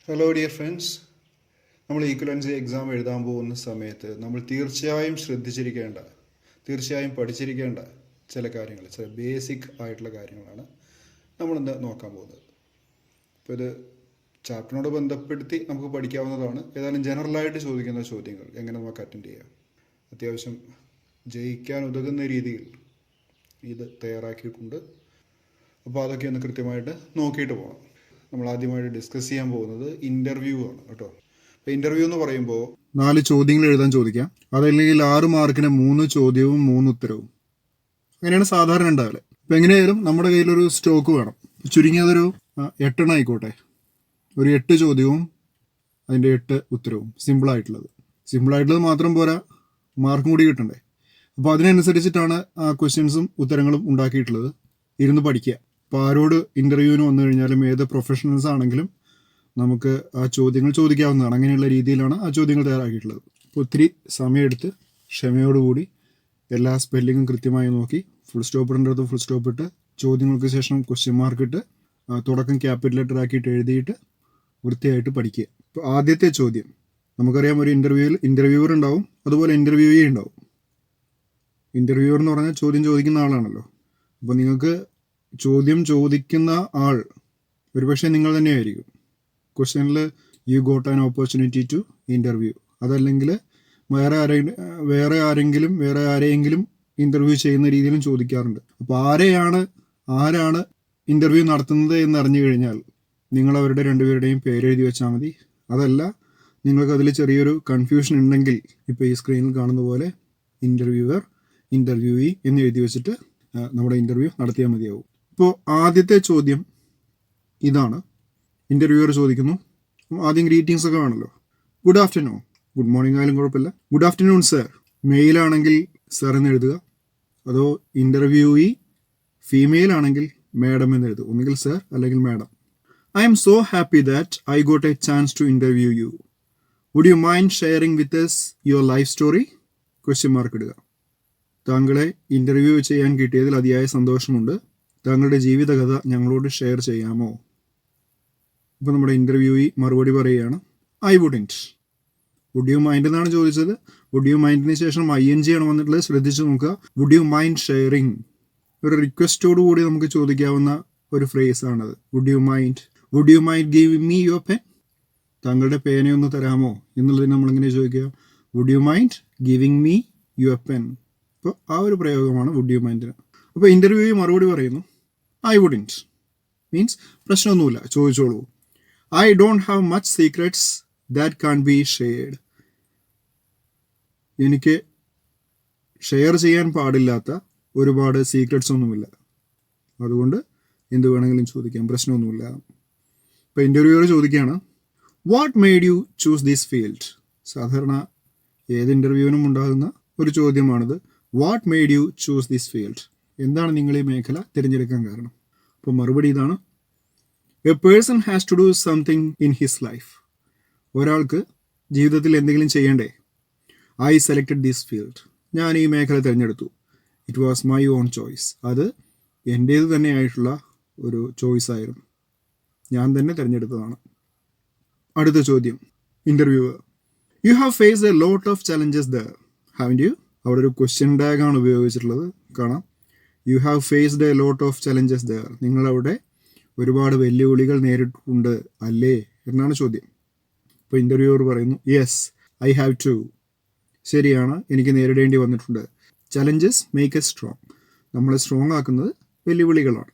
Hello dear friends, നമ്മൾ equivalency exam എഴുതാൻ പോകുന്ന സമയത്ത് നമ്മൾ തീർച്ചയായും പഠിച്ചിരിക്കേണ്ട ചില കാര്യങ്ങൾ, ചില ബേസിക് ആയിട്ടുള്ള കാര്യങ്ങളാണ് നമ്മളിന്ന് നോക്കാൻ പോകുന്നത്. ഇപ്പോൾ ഇത് ചാപ്റ്ററിനോട് ബന്ധപ്പെടുത്തി നമുക്ക് പഠിക്കാവുന്നതാണ്. ഏതായാലും ജനറലായിട്ട് ചോദിക്കുന്ന ചോദ്യങ്ങൾ എങ്ങനെ നമുക്ക് അറ്റൻഡ് ചെയ്യാം, അത്യാവശ്യം ജയിക്കാൻ ഉതകുന്ന രീതിയിൽ ഇത് തയ്യാറാക്കിയിട്ടുണ്ട്. അപ്പോൾ അതൊക്കെ ഒന്ന് കൃത്യമായിട്ട് നോക്കിയിട്ട് പോകണം. നമ്മൾ ആദ്യമായിട്ട് ഡിസ്കസ് ചെയ്യാൻ പോകുന്നത് ഇൻ്റർവ്യൂ ആണ് കേട്ടോ. അപ്പോൾ ഇൻ്റർവ്യൂ എന്ന് പറയുമ്പോൾ 4 ചോദ്യങ്ങൾ എഴുതാൻ ചോദിക്കാം. അതല്ലെങ്കിൽ 6 മാർക്കിന് 3 ചോദ്യവും 3 ഉത്തരവും. അങ്ങനെയാണ് സാധാരണ ഉണ്ടാവില്ല. അപ്പോൾ എങ്ങനെയായാലും നമ്മുടെ കയ്യിലൊരു സ്റ്റോക്ക് വേണം. ചുരുങ്ങിയതൊരു 8 എണ്ണം ആയിക്കോട്ടെ. ഒരു 8 ചോദ്യവും അതിൻ്റെ 8 ഉത്തരവും. സിമ്പിളായിട്ടുള്ളത് മാത്രം പോരാ, മാർക്കും കൂടി കിട്ടണ്ടേ. അപ്പോൾ അതിനനുസരിച്ചിട്ടാണ് ആ ക്വസ്റ്റ്യൻസും ഉത്തരങ്ങളും ഉണ്ടാക്കിയിട്ടുള്ളത്. ഇരുന്ന് പഠിക്കുക. അപ്പോൾ ആരോട് ഇൻ്റർവ്യൂവിന് വന്നു കഴിഞ്ഞാലും ഏത് പ്രൊഫഷണൽസ് ആണെങ്കിലും നമുക്ക് ആ ചോദ്യങ്ങൾ ചോദിക്കാവുന്നതാണ്. അങ്ങനെയുള്ള രീതിയിലാണ് ആ ചോദ്യങ്ങൾ തയ്യാറാക്കിയിട്ടുള്ളത്. അപ്പോൾ ഒത്തിരി സമയമെടുത്ത് ക്ഷമയോടുകൂടി എല്ലാ സ്പെല്ലിങ്ങും കൃത്യമായി നോക്കി ഫുൾ സ്റ്റോപ്പ് ഇടേണ്ടത് ഫുൾ സ്റ്റോപ്പ് ഇട്ട്, ചോദ്യങ്ങൾക്ക് ശേഷം ക്വസ്റ്റ്യൻ മാർക്ക് ഇട്ട്, തുടക്കം ക്യാപിറ്റൽ ലെറ്റർ ആക്കിയിട്ട് എഴുതിയിട്ട് വൃത്തിയായിട്ട് പഠിക്കുക. ഇപ്പോൾ ആദ്യത്തെ ചോദ്യം, നമുക്കറിയാം ഒരു ഇൻ്റർവ്യൂവർ ഉണ്ടാവും, അതുപോലെ ഇൻ്റർവ്യൂവേ ഉണ്ടാവും. ഇൻ്റർവ്യൂവർ എന്ന് പറഞ്ഞാൽ ചോദ്യം ചോദിക്കുന്ന ആളാണല്ലോ. അപ്പോൾ നിങ്ങൾക്ക് ചോദ്യം ചോദിക്കുന്ന ആൾ ഒരുപക്ഷെ നിങ്ങൾ തന്നെയായിരിക്കും. ക്വസ്റ്റ്യനിൽ you got an opportunity to interview, അതല്ലെങ്കിൽ വേറെ ആരെയെങ്കിലും ഇൻ്റർവ്യൂ ചെയ്യുന്ന രീതിയിലും ചോദിക്കാറുണ്ട്. അപ്പോൾ ആരാണ് ഇൻ്റർവ്യൂ നടത്തുന്നത് എന്നറിഞ്ഞു കഴിഞ്ഞാൽ നിങ്ങൾ അവരുടെ രണ്ടുപേരുടെയും പേരെഴുതി വെച്ചാൽ മതി. അതല്ല, നിങ്ങൾക്ക് അതിൽ ചെറിയൊരു കൺഫ്യൂഷൻ ഉണ്ടെങ്കിൽ ഇപ്പോൾ ഈ സ്ക്രീനിൽ കാണുന്ന പോലെ ഇൻ്റർവ്യൂവർ, ഇൻ്റർവ്യൂയി എന്ന് എഴുതി വെച്ചിട്ട് നമ്മുടെ ഇൻ്റർവ്യൂ നടത്തിയാൽ മതിയാവും. ഇപ്പോൾ ആദ്യത്തെ ചോദ്യം ഇതാണ്. ഇൻ്റർവ്യൂവർ ചോദിക്കുന്നു, ആദ്യം ഗ്രീറ്റിംഗ്സ് ഒക്കെ വേണമല്ലോ. ഗുഡ് ആഫ്റ്റർനൂൺ, ഗുഡ് മോർണിംഗ് ആയാലും കുഴപ്പമില്ല. Good afternoon sir. മെയിലാണെങ്കിൽ സർ എന്ന് എഴുതുക. അതോ ഇൻ്റർവ്യൂയി ഫീമെയിൽ ആണെങ്കിൽ മാഡം എന്ന് എഴുതുക. ഒന്നുകിൽ സർ അല്ലെങ്കിൽ madam. I am so happy that I got a chance to interview you. Would you mind sharing with us your life story? Question mark ഇടുക. താങ്കളെ ഇൻ്റർവ്യൂ ചെയ്യാൻ കിട്ടിയതിൽ അതിയായ സന്തോഷമുണ്ട്. താങ്കളുടെ ജീവിതകഥ ഞങ്ങളോട് ഷെയർ ചെയ്യാമോ? ഇപ്പോൾ നമ്മുടെ ഇൻ്റർവ്യൂയി മറുപടി പറയുകയാണ്, I wouldn't. Would you mind എന്നാണ് ചോദിച്ചത്. വുഡ് യു മൈൻഡിന് ശേഷം ING ആണ് വന്നിട്ടുള്ളത്. ശ്രദ്ധിച്ച് നോക്കുക. വുഡ് യു മൈൻഡ് ഷെയറിങ് ഒരു റിക്വസ്റ്റോട് കൂടി നമുക്ക് ചോദിക്കാവുന്ന ഒരു ഫ്രേസ് ആണത്. Would you mind give me your pen? താങ്കളുടെ പേനയൊന്ന് തരാമോ എന്നുള്ളതിന് നമ്മളിങ്ങനെ ചോദിക്കുക, would you mind giving me your pen? അപ്പോൾ ആ ഒരു പ്രയോഗമാണ് വുഡ് യു മൈൻഡിന്. അപ്പോൾ ഇൻ്റർവ്യൂവിൽ മറുപടി പറയുന്നു, ഐ വുഡൻറ്റ്. മീൻസ് പ്രശ്നമൊന്നുമില്ല, ചോദിച്ചോളൂ. I don't have much secrets that can be shared. എനിക്ക് ഷെയർ ചെയ്യാൻ പാടില്ലാത്ത ഒരുപാട് സീക്രറ്റ്സ് ഒന്നുമില്ല, അതുകൊണ്ട് എന്ത് വേണമെങ്കിലും ചോദിക്കാം, പ്രശ്നമൊന്നുമില്ല. ഇപ്പോൾ ഇൻ്റർവ്യൂവർ ചോദിക്കുകയാണ്, what made you choose this field? സാധാരണ ഏത് ഇൻ്റർവ്യൂവിനും ഉണ്ടാകുന്ന ഒരു ചോദ്യമാണിത്. What made you choose this field? എന്താണ് നിങ്ങൾ ഈ മേഖല തിരഞ്ഞെടുക്കാൻ കാരണം? അപ്പോൾ മറുപടി ഇതാണ്, a person has to do something in his life. ഒരാൾക്ക് ജീവിതത്തിൽ എന്തെങ്കിലും ചെയ്യണ്ടേ? I selected this field. ഞാൻ ഈ മേഖല തിരഞ്ഞെടുത്തു. It was my own choice. അത് എൻ്റേത് തന്നെയായിട്ടുള്ള ഒരു ചോയ്സ് ആയിരുന്നു, ഞാൻ തന്നെ തിരഞ്ഞെടുത്തതാണ്. അടുത്ത ചോദ്യം, interviewer, you have faced a lot of challenges there, haven't you? അവിടെ ഒരു ക്വസ്റ്റ്യൻ ടാഗാണ് ഉപയോഗിച്ചിട്ടുള്ളത്, കാണാം. You have faced a lot of challenges there. നിങ്ങളവിടെ ഒരുപാട് വെല്ലുവിളികൾ നേരിട്ടുണ്ട് അല്ലേ എന്നാണ് ചോദ്യം. ഇപ്പോൾ ഇൻ്റർവ്യൂവർ പറയുന്നു, യെസ് ഐ ഹാവ് ടു. ശരിയാണ്, എനിക്ക് നേരിടേണ്ടി വന്നിട്ടുണ്ട്. Challenges make a strong. നമ്മളെ സ്ട്രോങ് ആക്കുന്നത് വെല്ലുവിളികളാണ്.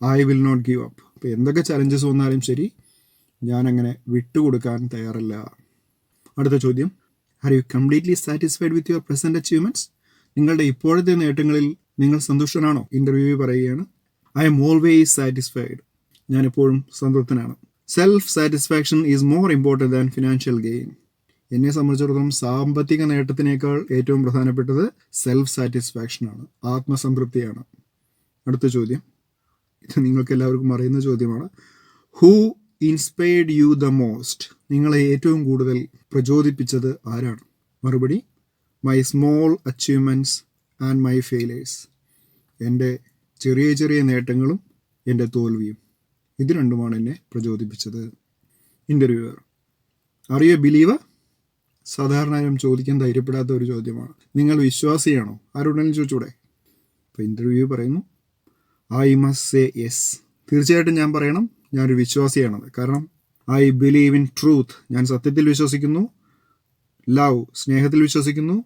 I will not give up. അപ്പോൾ എന്തൊക്കെ ചലഞ്ചസ് വന്നാലും ശരി, ഞാനങ്ങനെ വിട്ടുകൊടുക്കാൻ തയ്യാറല്ല. അടുത്ത ചോദ്യം, are you completely satisfied with your present achievements? നിങ്ങളുടെ ഇപ്പോഴത്തെ നേട്ടങ്ങളിൽ നിങ്ങൾ സന്തുഷ്ടനാണോ? ഇൻ്റർവ്യൂ പറയുകയാണ്, ഐ എം ഓൾവേസ് സാറ്റിസ്ഫൈഡ്. ഞാനെപ്പോഴും സംതൃപ്തനാണ്. Self satisfaction is more important than financial gain. എന്നെ സംബന്ധിച്ചിടത്തോളം സാമ്പത്തിക നേട്ടത്തിനേക്കാൾ ഏറ്റവും പ്രധാനപ്പെട്ടത് സെൽഫ് സാറ്റിസ്ഫാക്ഷനാണ്, ആത്മസംതൃപ്തിയാണ്. അടുത്ത ചോദ്യം, ഇത് നിങ്ങൾക്ക് എല്ലാവർക്കും അറിയുന്ന ചോദ്യമാണ്. Who inspired you the most? നിങ്ങളെ ഏറ്റവും കൂടുതൽ പ്രചോദിപ്പിച്ചത് ആരാണ്? മറുപടി, my small achievements and my failures. എൻ്റെ ചെറിയ നേട്ടങ്ങളും എൻ്റെ തോൽവിയും, ഇത് രണ്ടുമാണ് എന്നെ പ്രചോദിപ്പിച്ചത്. Interviewer: are you a believer? സാധാരണയായും ചോദിക്കാൻ ധൈര്യപ്പെടാത്ത ഒരു ചോദ്യമാണ്. നിങ്ങൾ വിശ്വാസിയാണോ? ആരോടെങ്കിലും ചോദിച്ചൂടെ? അപ്പോൾ ഇൻ്റർവ്യൂ പറയുന്നു, ഐ മസ്റ്റ് സേ യെസ്. തീർച്ചയായിട്ടും ഞാൻ പറയണം ഞാനൊരു വിശ്വാസിയാണെന്ന്. കാരണം ഐ ബിലീവ് ഇൻ ട്രൂത്ത്, ഞാൻ സത്യത്തിൽ വിശ്വസിക്കുന്നു. ലവ്, സ്നേഹത്തിൽ വിശ്വസിക്കുന്നു.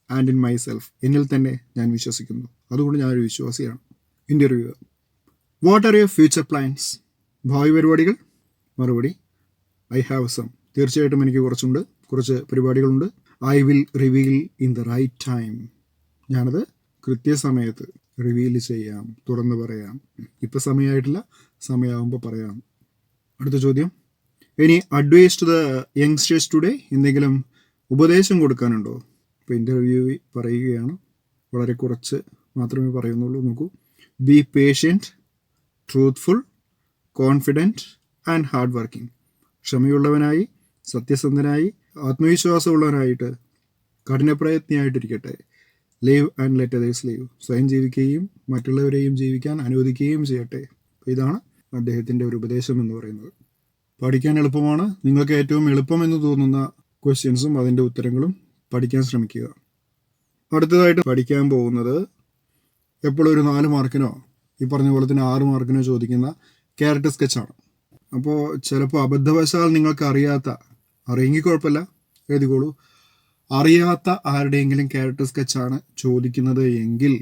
ആൻഡ് ഇൻ മൈ സെൽഫ്, എന്നിൽ തന്നെ ഞാൻ വിശ്വസിക്കുന്നു. അതുകൊണ്ട് ഞാനൊരു വിശ്വാസിയാണ്. Interviewer: what are your future plans? ഭാവി പരിപാടികൾ? മറുപടി: ഐ ഹാവ് സം. തീർച്ചയായിട്ടും എനിക്ക് കുറച്ച് പരിപാടികളുണ്ട്. I will reveal in the right time. ഞാനത് കൃത്യസമയത്ത് റിവീൽ ചെയ്യാം, തുറന്ന് പറയാം. ഇപ്പം സമയമായിട്ടില്ല, സമയമാകുമ്പോൾ പറയാം. അടുത്ത ചോദ്യം: any advice to the youngsters today? എന്തെങ്കിലും ഉപദേശം കൊടുക്കാനുണ്ടോ? ഇപ്പോൾ ഇൻ്റർവ്യൂ പറയുകയാണ്, വളരെ കുറച്ച് മാത്രമേ പറയുന്നുള്ളൂ. നോക്കൂ: be patient, truthful, confident and hard working. ക്ഷമയുള്ളവനായി, സത്യസന്ധനായി, ആത്മവിശ്വാസമുള്ളവനായിട്ട്, കഠിനപ്രയത്നിയായിട്ടിരിക്കട്ടെ. Live and let others live. സ്വയം ജീവിക്കുകയും മറ്റുള്ളവരെയും ജീവിക്കാൻ അനുവദിക്കുകയും ചെയ്യട്ടെ. ഇതാണ് അദ്ദേഹത്തിൻ്റെ ഒരു ഉപദേശം എന്ന് പറയുന്നത്. പഠിക്കാൻ എളുപ്പമാണ്. നിങ്ങൾക്ക് ഏറ്റവും എളുപ്പമെന്ന് തോന്നുന്ന ക്വസ്റ്റ്യൻസും അതിൻ്റെ ഉത്തരങ്ങളും പഠിക്കാൻ ശ്രമിക്കുക. അടുത്തതായിട്ട് പഠിക്കാൻ പോകുന്നത് എപ്പോഴും ഒരു 4 മാർക്കിനോ ഈ പറഞ്ഞ പോലെ തന്നെ 6 മാർക്കിനോ ചോദിക്കുന്ന ക്യാരക്ടർ സ്കെച്ചാണ്. അപ്പോൾ ചിലപ്പോൾ അബദ്ധവശാൽ നിങ്ങൾക്ക് അറിയെങ്കിൽ കുഴപ്പമില്ല, എഴുതിക്കോളൂ. അറിയാത്ത ആരുടെയെങ്കിലും ക്യാരക്ടർ സ്കെച്ചാണ് ചോദിക്കുന്നത് എങ്കിൽ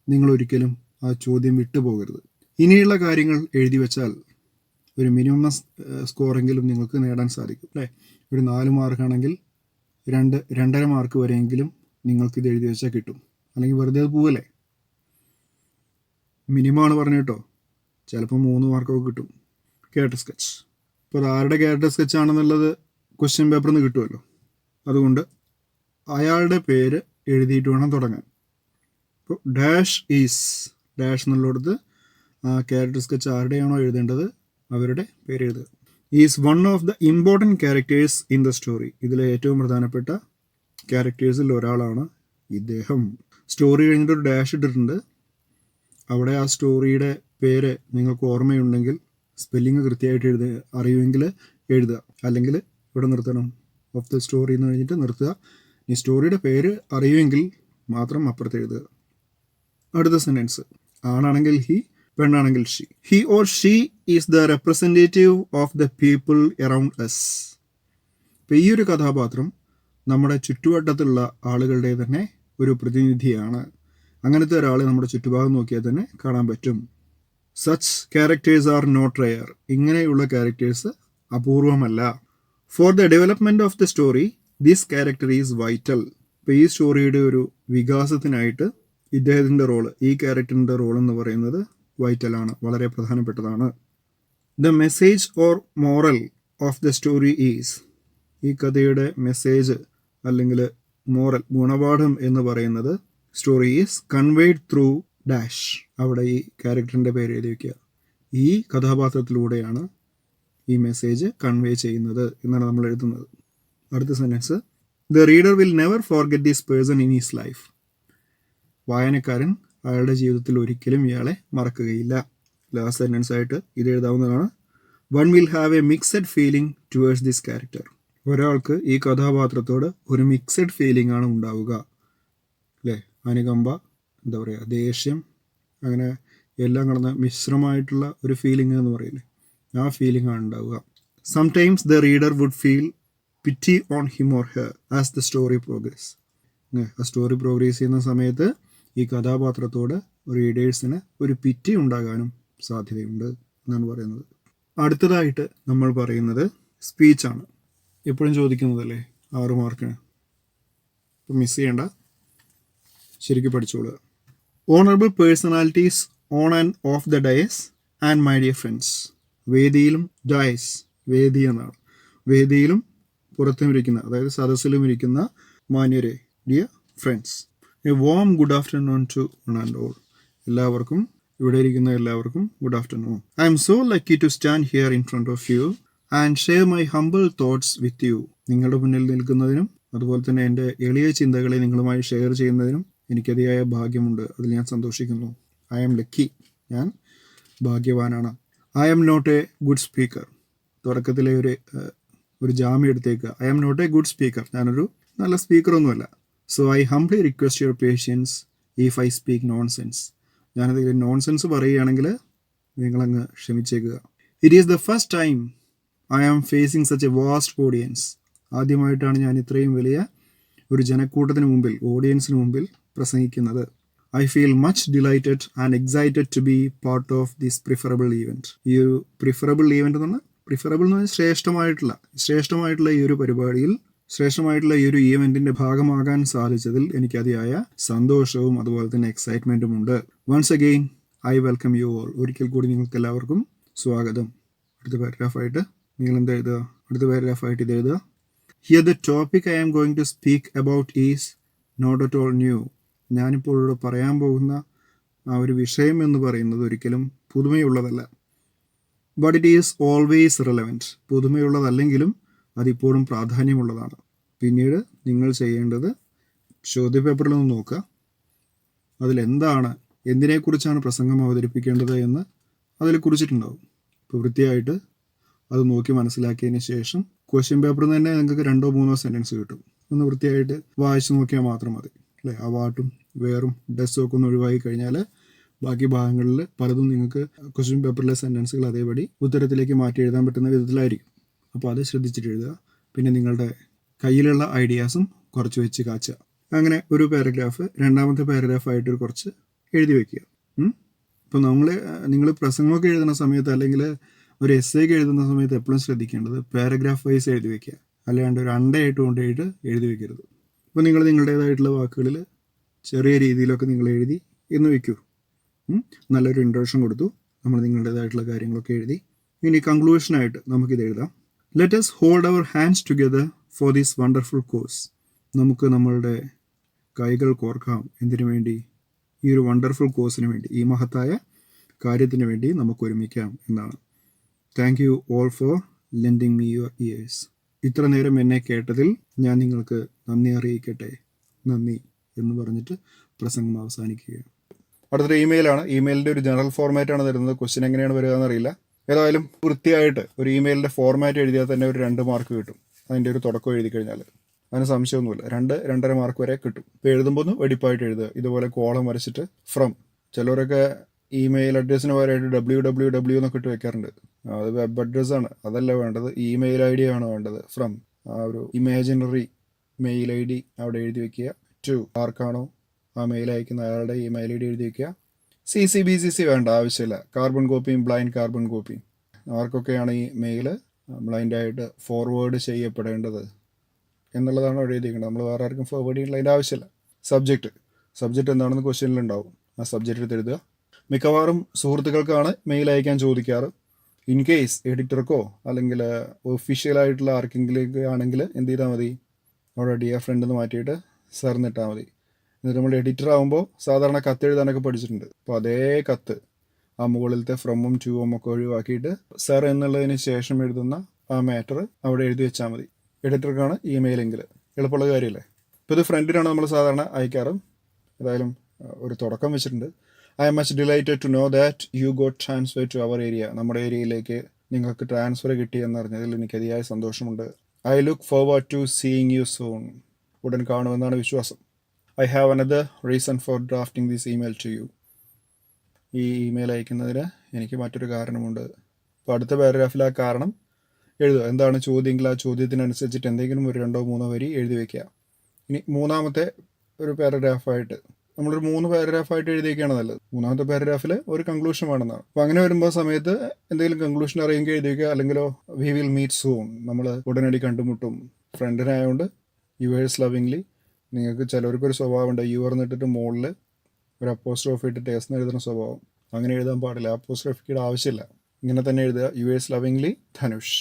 നിങ്ങൾ ഒരിക്കലും ആ ചോദ്യം വിട്ടുപോകരുത്. ഇനിയുള്ള കാര്യങ്ങൾ എഴുതി വെച്ചാൽ ഒരു മിനിമം സ്കോറെങ്കിലും നിങ്ങൾക്ക് നേടാൻ സാധിക്കും, അല്ലേ? ഒരു 4 മാർക്കാണെങ്കിൽ 2.5 മാർക്ക് വരെയെങ്കിലും നിങ്ങൾക്കിത് എഴുതി വെച്ചാൽ കിട്ടും. അല്ലെങ്കിൽ വെറുതെ അത് പോവല്ലേ? മിനിമമാണ് പറഞ്ഞു കേട്ടോ, ചിലപ്പോൾ 3 മാർക്കൊക്കെ കിട്ടും. Character sketch. ഇപ്പോൾ അത് ആരുടെ ക്യാരക്ടർ സ്കെച്ച് ആണെന്നുള്ളത് ക്വസ്റ്റ്യൻ പേപ്പറിൽ നിന്ന് കിട്ടുമല്ലോ. അതുകൊണ്ട് അയാളുടെ പേര് എഴുതിയിട്ട് വേണം തുടങ്ങാൻ. ഇപ്പോൾ ഡാഷ് എന്നുള്ളിടത്ത് ആ ക്യാരക്ടർ സ്കെച്ച് ആരുടെയാണോ എഴുതേണ്ടത് അവരുടെ പേര് എഴുതുക. Is one of the important characters in the story. ഇതിലെ ഏറ്റവും പ്രധാനപ്പെട്ട ക്യാരക്ടേഴ്സിൽ ഒരാളാണ് ഇദ്ദേഹം. സ്റ്റോറി കഴിഞ്ഞിട്ട് ഒരു ഡാഷ് ഇട്ടിട്ടുണ്ട്. അവിടെ ആ സ്റ്റോറിയുടെ പേര് നിങ്ങൾക്ക് ഓർമ്മയുണ്ടെങ്കിൽ, സ്പെല്ലിങ് കൃത്യമായിട്ട് അറിയുമെങ്കിൽ എഴുതുക. അല്ലെങ്കിൽ ഇവിടെ നിർത്തണം. ഓഫ് ദ സ്റ്റോറി എന്ന് കഴിഞ്ഞിട്ട് നിർത്തുക. ഈ സ്റ്റോറിയുടെ പേര് അറിയുമെങ്കിൽ മാത്രം അപ്പുറത്ത് എഴുതുക. അടുത്ത സെൻറ്റൻസ്: ആണാണെങ്കിൽ ഹി, പെണ്ണാണെങ്കിൽ she. He or she is the representative of the people around us. ഇപ്പോൾ ഈ ഒരു കഥാപാത്രം നമ്മുടെ ചുറ്റുവട്ടത്തുള്ള ആളുകളുടെ തന്നെ ഒരു പ്രതിനിധിയാണ്. അങ്ങനത്തെ ഒരാളെ നമ്മുടെ ചുറ്റുഭാഗം നോക്കിയാൽ തന്നെ കാണാൻ പറ്റും. Such characters are not rare. ഇങ്ങനെയുള്ള ക്യാരക്ടേഴ്സ് അപൂർവമല്ല. For the development of the story this character is vital. ഇപ്പോൾ ഈ സ്റ്റോറിയുടെ ഒരു വികാസത്തിനായിട്ട് ഇദ്ദേഹത്തിൻ്റെ റോള്, ഈ ക്യാരക്ടറിൻ്റെ റോൾ എന്ന് പറയുന്നത് വൈറ്റലാണ്, വളരെ പ്രധാനപ്പെട്ടതാണ്. The message or moral of the story is. ഈ കഥയുടെ മെസ്സേജ് അല്ലെങ്കിൽ മോറൽ, ഗുണപാഠം എന്ന് പറയുന്നത് story is conveyed through dash. അവിടെ ഈ ക്യാരക്ടറിൻ്റെ പേര് എഴുതി വയ്ക്കുക. ഈ കഥാപാത്രത്തിലൂടെയാണ് ഈ മെസ്സേജ് കൺവേ ചെയ്യുന്നത് എന്നാണ് നമ്മൾ എഴുതുന്നത്. അടുത്ത sentence: the reader will never forget this person in his life. വായനക്കാരൻ അയാളുടെ ജീവിതത്തിൽ ഒരിക്കലും ഇയാളെ മറക്കുകയില്ല. ലാസ്റ്റ് സെൻറ്റൻസ് ആയിട്ട് ഇത് എഴുതാവുന്നതാണ്. One will have A mixed feeling towards this character. ഒരാൾക്ക് ഈ കഥാപാത്രത്തോട് ഒരു മിക്സഡ് ഫീലിംഗ് ആണ് ഉണ്ടാവുക, അല്ലേ? അനുകമ്പ, എന്താ പറയുക, ദേഷ്യം, അങ്ങനെ എല്ലാം കടന്ന മിശ്രമായിട്ടുള്ള ഒരു ഫീലിംഗ് എന്ന് പറയില്ലേ, ആ ഫീലിംഗ് ആണ് ഉണ്ടാവുക. Sometimes the reader would feel pity on him or her as the story progress. ആ സ്റ്റോറി പ്രോഗ്രസ് ചെയ്യുന്ന സമയത്ത് ഈ കഥാപാത്രത്തോട് റീഡേഴ്സിന് ഒരു പിറ്റി ഉണ്ടാകാനും സാധ്യതയുണ്ട് എന്നാണ് പറയുന്നത്. അടുത്തതായിട്ട് നമ്മൾ പറയുന്നത് സ്പീച്ചാണ്. എപ്പോഴും ചോദിക്കുന്നതല്ലേ 6 മാർക്കിന്. ഇപ്പം മിസ് ചെയ്യേണ്ട, ശരിക്കും പഠിച്ചോളുക. Honourable personalities on and off the dais and my dear friends. വേദിയിലും, ഡയസ് വേദി എന്നാണ്, വേദിയിലും പുറത്തും ഇരിക്കുന്ന, അതായത് സദസ്സിലും ഇരിക്കുന്ന മാന്യരെ, dear friends. A warm good afternoon to one and all. എല്ലാവർക്കും, ഇവിടെ ഇരിക്കുന്ന എല്ലാവർക്കും good afternoon. I am so lucky to stand here in front of you and share my humble thoughts with you. നിങ്ങളുടെ മുന്നിൽ നിൽക്കുന്നതിനും അതുപോലെ തന്നെ എൻ്റെ എളിയ ചിന്തകളെ നിങ്ങളുമായി ഷെയർ ചെയ്യുന്നതിനും എനിക്കതിയായ ഭാഗ്യമുണ്ട്. അതിൽ ഞാൻ സന്തോഷിക്കുന്നു. ഐ ആം ലക്കി, ഞാൻ ഭാഗ്യവാനാണ്. I am not a good speaker. തുടക്കത്തിലെ ഒരു ഒരു ജാമ്യം എടുത്തേക്കുക. I am not a good speaker, ഞാനൊരു നല്ല സ്പീക്കറൊന്നുമല്ല. So I humbly request your patience if I speak nonsense. ഞാനത് നോൺസെൻസ് പറയുകയാണെങ്കിൽ നിങ്ങളങ്ങ് ക്ഷമിച്ചേക്കുക. It is the first time I am facing such a vast audience. ആദ്യമായിട്ടാണ് ഞാൻ ഇത്രയും വലിയ ഒരു ജനക്കൂട്ടത്തിന് മുമ്പിൽ, ഓഡിയൻസിന് മുമ്പിൽ പ്രസംഗിക്കുന്നത്. I feel much delighted and excited to be part of this preferable event. ഈ ഒരു പ്രിഫറബിൾ ഈവൻറ്റ് എന്ന് പറഞ്ഞാൽ, പ്രിഫറബിൾ എന്ന് പറഞ്ഞാൽ ശ്രേഷ്ഠമായിട്ടുള്ള ഈ ഒരു പരിപാടിയിൽ, ശ്രേഷ്ഠമായിട്ടുള്ള ഈ ഒരു ഈവൻറ്റിൻ്റെ ഭാഗമാകാൻ സാധിച്ചതിൽ എനിക്ക് അതിയായ സന്തോഷവും അതുപോലെ തന്നെ എക്സൈറ്റ്മെൻറ്റും ഉണ്ട്. Once again I welcome you all. ഒരിക്കൽ കൂടി നിങ്ങൾക്ക് എല്ലാവർക്കും സ്വാഗതം. അടുത്ത പാരഗ്രാഫായിട്ട് നിങ്ങൾ എന്താ എഴുതുക? അടുത്ത പാരഗ്രാഫായിട്ട് ഇത് എഴുതുക. Here the topic I am going to speak about is not at all new. ഞാനിപ്പോൾ ഇവിടെ പറയാൻ പോകുന്ന ആ ഒരു വിഷയം എന്ന് പറയുന്നത് ഒരിക്കലും പുതുമയുള്ളതല്ല. But it is always relevant. പുതുമയുള്ളതല്ലെങ്കിലും അതിപ്പോഴും പ്രാധാന്യമുള്ളതാണ്. പിന്നീട് നിങ്ങൾ ചെയ്യേണ്ടത് ചോദ്യപേപ്പറിൽ നിന്ന് നോക്കുക, അതിലെന്താണ്, എന്തിനെക്കുറിച്ചാണ് പ്രസംഗം അവതരിപ്പിക്കേണ്ടത് എന്ന് അതിൽ കുറിച്ചിട്ടുണ്ടാവും. ഇപ്പോൾ വൃത്തിയായിട്ട് അത് നോക്കി മനസ്സിലാക്കിയതിന് ശേഷം ക്വസ്റ്റ്യൻ പേപ്പറിൽ തന്നെ നിങ്ങൾക്ക് 2-3 സെൻറ്റൻസ് കിട്ടും. ഒന്ന് വൃത്തിയായിട്ട് വായിച്ച് നോക്കിയാൽ മാത്രം മതി, അല്ലേ? ആ വാട്ടും വേറും ഡെസ്സും ഒക്കെ ഒന്ന് ഒഴിവാക്കി കഴിഞ്ഞാൽ ബാക്കി ഭാഗങ്ങളിൽ പലതും നിങ്ങൾക്ക് ക്വസ്റ്റ്യൻ പേപ്പറിലെ സെൻറ്റൻസുകൾ അതേപടി ഉത്തരത്തിലേക്ക് മാറ്റി എഴുതാൻ പറ്റുന്ന വിധത്തിലായിരിക്കും. അപ്പോൾ അത് ശ്രദ്ധിച്ചിട്ട് എഴുതുക. പിന്നെ നിങ്ങളുടെ കയ്യിലുള്ള ഐഡിയാസും കുറച്ച് വെച്ച് കാച്ചുക. അങ്ങനെ ഒരു പാരഗ്രാഫ്, രണ്ടാമത്തെ പാരഗ്രാഫായിട്ട് കുറച്ച് എഴുതി വയ്ക്കുക. ഇപ്പോൾ നിങ്ങൾ പ്രസംഗമൊക്കെ എഴുതുന്ന സമയത്ത്, അല്ലെങ്കിൽ ഒരു എസ്സേക്ക് എഴുതുന്ന സമയത്ത് എപ്പോഴും ശ്രദ്ധിക്കേണ്ടത് പാരഗ്രാഫ് വൈസ് എഴുതി വയ്ക്കുക, അല്ലാണ്ട് ഒരു അണ്ടയായിട്ട് കൊണ്ടുപോയിട്ട് എഴുതി വയ്ക്കരുത്. അപ്പോൾ നിങ്ങൾ നിങ്ങളുടേതായിട്ടുള്ള വാക്കുകളിൽ ചെറിയ രീതിയിലൊക്കെ നിങ്ങൾ എഴുതി എന്ന് വയ്ക്കൂ. നല്ലൊരു ഇൻട്രൊഡക്ഷൻ കൊടുത്തു, നമ്മൾ നിങ്ങളുടേതായിട്ടുള്ള കാര്യങ്ങളൊക്കെ എഴുതി. ഇനി കൺക്ലൂഷനായിട്ട് നമുക്കിത് എഴുതാം. Let us hold our hands together for this wonderful course. നമുക്ക് നമ്മളുടെ കൈകൾ കോർക്കാം. എന്തിനു വേണ്ടി? ഈ ഒരു വണ്ടർഫുൾ കോഴ്സിന് വേണ്ടി, ഈ മഹത്തായ കാര്യത്തിന് വേണ്ടി നമുക്ക് ഒരുമിക്കാം എന്നാണ്. Thank you all for lending me your years. ഇത്ര നേരം എന്നെ കേട്ടതിൽ ഞാൻ നിങ്ങൾക്ക് നന്ദി അറിയിക്കട്ടെ. നന്ദി എന്ന് പറഞ്ഞിട്ട് പ്രസംഗം അവസാനിക്കുകയാണ്. അടുത്തൊരു ഇമെയിലാണ്. ഇമെയിലിൻ്റെ ഒരു ജനറൽ ഫോർമാറ്റാണ് തരുന്നത്. ക്വസ്റ്റ്യൻ എങ്ങനെയാണ് വരിക എന്നറിയില്ല. ഏതായാലും വൃത്തിയായിട്ട് ഒരു ഇമെയിലിൻ്റെ ഫോർമാറ്റ് എഴുതിയാൽ തന്നെ ഒരു 2 മാർക്ക് കിട്ടും. അതിൻ്റെ ഒരു തുടക്കം എഴുതി കഴിഞ്ഞാൽ അതിന് സംശയമൊന്നുമില്ല, 2-2.5 മാർക്ക് വരെ കിട്ടും. ഇപ്പോൾ എഴുതുമ്പോൾ ഒന്ന് വെടിപ്പായിട്ട് എഴുതുക. ഇതുപോലെ കോളം വരച്ചിട്ട് ഫ്രം. ചിലവരൊക്കെ ഇമെയിൽ അഡ്രസ്സിന് പകരമായിട്ട് www എന്നൊക്കെ ഇട്ട് വെക്കാറുണ്ട്. അത് വെബ് അഡ്രസ്സാണ്, അതല്ല വേണ്ടത്. ഇമെയിൽ ഐ ഡി ആണ് വേണ്ടത്. ഫ്രം, ആ ഒരു ഇമാജിനറി മെയിൽ ഐ ഡി അവിടെ എഴുതി വയ്ക്കുക. ടു, ആർക്കാണോ ആ മെയിൽ അയക്കുന്ന അയാളുടെ ഇമെയിൽ ഐ ഡി എഴുതി വയ്ക്കുക. CC/BCC വേണ്ട, ആവശ്യമില്ല. കാർബൺ കോപ്പിയും ബ്ലൈൻഡ് കാർബൺ കോപ്പിയും. ആർക്കൊക്കെയാണ് ഈ മെയിൽ ബ്ലൈൻഡായിട്ട് ഫോർവേഡ് ചെയ്യപ്പെടേണ്ടത് എന്നുള്ളതാണ് അവിടെ എഴുതിയിരിക്കുന്നത്. നമ്മൾ വേറെ ആർക്കും ഫോർവേഡ് ചെയ്യേണ്ട അതിൻ്റെ ആവശ്യമില്ല. സബ്ജക്റ്റ് എന്താണെന്ന് ക്വസ്റ്റ്യനിലുണ്ടാവും. ആ സബ്ജക്റ്റ് എടുത്ത് എഴുതുക. മിക്കവാറും സുഹൃത്തുക്കൾക്കാണ് മെയിൽ അയക്കാൻ ചോദിക്കാറ്. ഇൻ കേസ് എഡിറ്റർക്കോ അല്ലെങ്കിൽ ഒഫീഷ്യലായിട്ടുള്ള ആർക്കെങ്കിലും ആണെങ്കിൽ എന്ത് ചെയ്താൽ മതി, അവിടെ ഡിയർ ഫ്രണ്ട് എന്ന് മാറ്റിയിട്ട് സർ എന്നിട്ടാൽ മതി. എന്നിട്ട് നമ്മൾ എഡിറ്റർ ആകുമ്പോൾ സാധാരണ കത്ത് എഴുതാനൊക്കെ പഠിച്ചിട്ടുണ്ട്. അപ്പോൾ അതേ കത്ത് ആ മുകളിലത്തെ ഫ്രമും ടൂവും ഒക്കെ ഒഴിവാക്കിയിട്ട് സർ എന്നുള്ളതിന് ശേഷം എഴുതുന്ന ആ മാറ്റർ അവിടെ എഴുതി വെച്ചാൽ മതി. എഡിറ്റർക്കാണ് ഇമെയിലെങ്കിൽ എളുപ്പമുള്ള കാര്യമല്ലേ. ഇപ്പോൾ ഇത് ഫ്രണ്ടിനാണ് നമ്മൾ സാധാരണ അയക്കാറ്. ഏതായാലും ഒരു തുടക്കം വെച്ചിട്ടുണ്ട്. I am much delighted to know that you got transfer to our area. നമ്മുടെ ഏരിയയിലേക്ക് നിങ്ങൾക്ക് ട്രാൻസ്ഫർ കിട്ടിയെന്ന് അറിഞ്ഞതിൽ എനിക്ക് അതിയായ സന്തോഷമുണ്ട്. I look forward to seeing you soon. ഉടൻ കാണുമെന്നാണ് വിശ്വാസം. I have another reason for drafting this email to you. ഈ ഇമെയിൽ അയക്കുന്നതിന് എനിക്ക് മറ്റൊരു കാരണമുണ്ട്. അപ്പോൾ അടുത്ത പാരഗ്രാഫിൽ ആ കാരണം എഴുതുക. എന്താണ് ചോദ്യമെങ്കിൽ ആ ചോദ്യത്തിനനുസരിച്ചിട്ട് എന്തെങ്കിലും ഒരു 2-3 വരി എഴുതി വയ്ക്കുക. ഇനി മൂന്നാമത്തെ ഒരു പാരഗ്രാഫായിട്ട് നമ്മളൊരു 3 പാരഗ്രാഫായിട്ട് എഴുതിയൊക്കെയാണ് നല്ലത്. മൂന്നാമത്തെ പാരഗ്രാഫിൽ ഒരു കൺക്ലൂഷൻ വേണമെന്നാണ്. അപ്പോൾ അങ്ങനെ വരുമ്പോൾ സമയത്ത് എന്തെങ്കിലും കൺക്ലൂഷൻ അറിയുമെങ്കിൽ എഴുതി വയ്ക്കുക. അല്ലെങ്കിലോ വി വിൽ മീറ്റ് സൂൺ, നമ്മൾ ഉടനടി കണ്ടുമുട്ടും. ഫ്രണ്ടിനായതുകൊണ്ട് യുവേഴ്സ് ലവിങ്ലി. നിങ്ങൾക്ക് ചിലവർക്കൊരു സ്വഭാവമുണ്ട്, യുവർ എന്നിട്ടിട്ട് മുകളിൽ ഒരു അപ്പോസ്ട്രോഫി ഇട്ടിട്ട് എസ് എഴുതുന്ന സ്വഭാവം. അങ്ങനെ എഴുതാൻ പാടില്ല. അപ്പോസ്ട്രോഫിയുടെ ആവശ്യമില്ല. ഇങ്ങനെ തന്നെ എഴുതുക, യുവേഴ്സ് ലവിങ്ലി ധനുഷ്.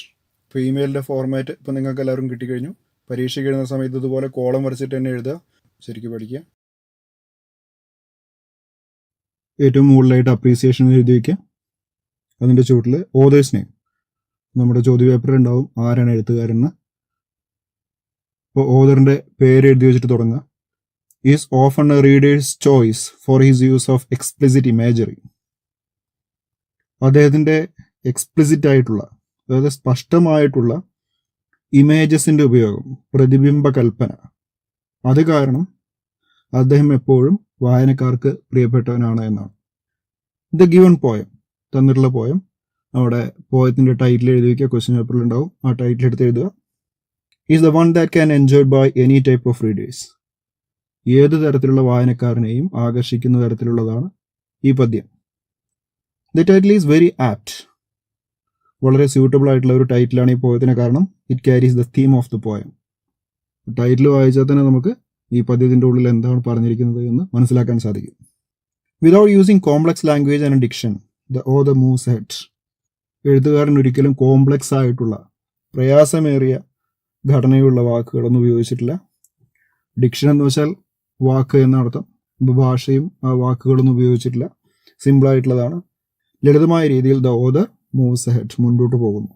ഇപ്പോൾ ഇമെയിലിൻ്റെ ഫോർമാറ്റ് ഇപ്പോൾ നിങ്ങൾക്ക് എല്ലാവരും കിട്ടിക്കഴിഞ്ഞു. പരീക്ഷയ്ക്ക് എഴുതുന്ന സമയത്ത് ഇതുപോലെ കോളം വരച്ചിട്ട് തന്നെ എഴുതുക. ശരിക്കും പഠിക്കുക. ഏറ്റവും മുകളിലായിട്ട് അപ്രീസിയേഷൻ എഴുതി വയ്ക്കുക. അതിൻ്റെ ചുവട്ടിൽ ഓതേഴ്സ് നെയിം, നമ്മുടെ ചോദ്യപേപ്പറിൽ ഉണ്ടാവും ആരാണ് എഴുത്തുകാരെന്ന്. അപ്പോൾ ഓതറിൻ്റെ പേര് എഴുതി വെച്ചിട്ട് തുടങ്ങുക. Is often A readers choice for his use of explicit imagery. അദ്ദേഹത്തിൻ്റെ എക്സ്പ്ലിസിറ്റ് ആയിട്ടുള്ള, അതായത് സ്പഷ്ടമായിട്ടുള്ള ഇമേജസിൻ്റെ ഉപയോഗം, പ്രതിബിംബ കൽപ്പന, അത് കാരണം അദ്ദേഹം എപ്പോഴും വായനക്കാർക്ക് പ്രിയപ്പെട്ടവനാണ് എന്നാണ്. ദ ഗിവൺ പോയം, തന്നിട്ടുള്ള പോയം, അവിടെ പോയത്തിൻ്റെ ടൈറ്റിൽ എഴുതി വയ്ക്കുക, ക്വസ്റ്റ്യൻ പേപ്പറിൽ ഉണ്ടാവും, ആ ടൈറ്റിൽ എടുത്ത് എഴുതുക. Is the one that can enjoyed by any type of readers. ഏത് തരത്തിലുള്ള വായനക്കാരനെയും ആകർഷിക്കുന്ന തരത്തിലുള്ളതാണ് ഈ പദ്യം. The title is very apt. വളരെ സ്യൂട്ടബിൾ ആയിട്ടുള്ള ഒരു ടൈറ്റിലാണ് ഈ പോയത്തിന്, കാരണം it carries the theme of the poem. Title വായിച്ചാൽ തന്നെ നമുക്ക് ഈ പദ്യത്തിൻ്റെ ഉള്ളിൽ എന്താണ് പറഞ്ഞിരിക്കുന്നത് എന്ന് മനസ്സിലാക്കാൻ സാധിക്കും. Without using complex language and diction the author moves head. എഴുത്തുകാരൻ ഒരിക്കലും കോംപ്ലക്സ് ആയിട്ടുള്ള, പ്രയാസമേറിയ ഘടനയുള്ള വാക്കുകളൊന്നും ഉപയോഗിച്ചിട്ടില്ല. ഡിക്ഷൻ എന്ന് വെച്ചാൽ വാക്ക് എന്നർത്ഥം. ഭാഷയും ആ വാക്കുകളൊന്നും ഉപയോഗിച്ചിട്ടില്ല. സിമ്പിളായിട്ടുള്ളതാണ്. ലളിതമായ രീതിയിൽ ദ ഓതർ മൂവ്സ് ഹെഡ്, മുൻപോട്ട് പോകുന്നു.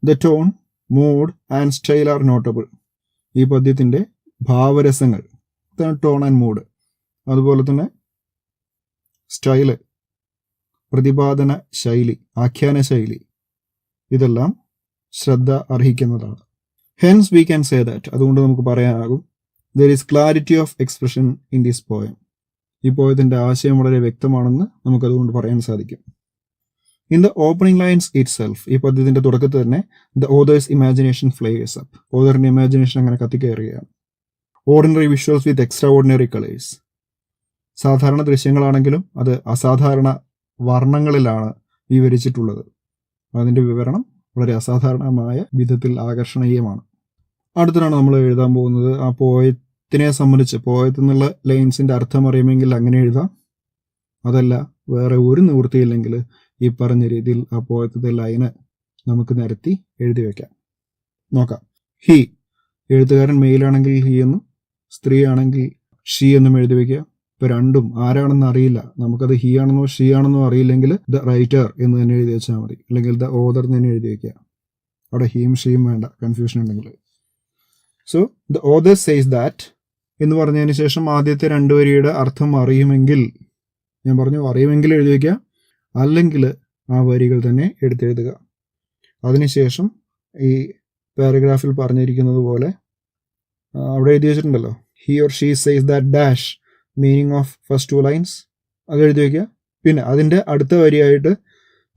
The tone, mood and style are notable. ഈ പദ്യത്തിൻ്റെ ഭാവരസങ്ങൾ, ടോൺ ആൻഡ് മൂഡ്, അതുപോലെ തന്നെ സ്റ്റൈല്, പ്രതിപാദന ശൈലി, ആഖ്യാന ശൈലി, ഇതെല്ലാം ശ്രദ്ധ അർഹിക്കുന്നതാണ്. Hence we can say that, അതുകൊണ്ട് നമുക്ക് പറയാനാകും, there is clarity of expression in this poem. ഈ പോയത്തിൻ്റെ ആശയം വളരെ വ്യക്തമാണെന്ന് നമുക്കതുകൊണ്ട് പറയാൻ സാധിക്കും. In the opening lines itself, ഈ പദ്യത്തിൻ്റെ തുടക്കത്തിൽ തന്നെ the author's imagination flavours up. ഓതറിൻ്റെ ഇമാജിനേഷൻ അങ്ങനെ കത്തിക്കയറുകയാണ്. ഓർഡിനറി വിഷ്വൽസ് വിത്ത് എക്സ്ട്രാ ഓർഡിനറി കളേഴ്സ്. സാധാരണ ദൃശ്യങ്ങളാണെങ്കിലും അത് അസാധാരണ വർണ്ണങ്ങളിലാണ് വിവരിച്ചിട്ടുള്ളത്. അതിൻ്റെ വിവരണം വളരെ അസാധാരണമായ വിധത്തിൽ ആകർഷണീയമാണ്. അടുത്താണ് നമ്മൾ എഴുതാൻ പോകുന്നത്. ആ പോയത്തിനെ സംബന്ധിച്ച്, പോയത്തിൽ നിന്നുള്ള ലൈൻസിൻ്റെ അർത്ഥം അറിയുമെങ്കിൽ അങ്ങനെ എഴുതാം. അതല്ല, വേറെ ഒരു നിവൃത്തിയില്ലെങ്കിൽ ഈ പറഞ്ഞ രീതിയിൽ ആ പോയത്തിൻ്റെ ലൈന് നമുക്ക് നിരത്തി എഴുതി വയ്ക്കാം. നോക്കാം. ഹി, എഴുത്തുകാരൻ മെയിലാണെങ്കിൽ ഹി എന്നും സ്ത്രീ ആണെങ്കിൽ ഷീ എന്നും എഴുതി വയ്ക്കുക. ഇപ്പം രണ്ടും ആരാണെന്ന് അറിയില്ല, നമുക്കത് ഹി ആണെന്നോ ഷീ ആണെന്നോ അറിയില്ലെങ്കിൽ ദ റൈറ്റർ എന്ന് തന്നെ എഴുതി വെച്ചാൽ മതി, അല്ലെങ്കിൽ ദ ഓതർ എന്ന് തന്നെ എഴുതി വയ്ക്കുക. അവിടെ ഹീം ഷീയും വേണ്ട, കൺഫ്യൂഷൻ ഉണ്ടെങ്കിൽ. So the author says that എന്ന് പറഞ്ഞതിന് ശേഷം ആദ്യത്തെ രണ്ട് വരിയുടെ അർത്ഥം അറിയുമെങ്കിൽ, ഞാൻ പറഞ്ഞു അറിയുമെങ്കിൽ എഴുതി വയ്ക്കുക, അല്ലെങ്കിൽ ആ വരികൾ തന്നെ എടുത്തെഴുതുക. അതിനുശേഷം ഈ പാരഗ്രാഫിൽ പറഞ്ഞിരിക്കുന്നത് പോലെ അവിടെ എഴുതി വെച്ചിട്ടുണ്ടല്ലോ, he or she says that dash meaning of first two lines, അത് എഴുതി വയ്ക്കുക. പിന്നെ അതിൻ്റെ അടുത്ത വരിയായിട്ട്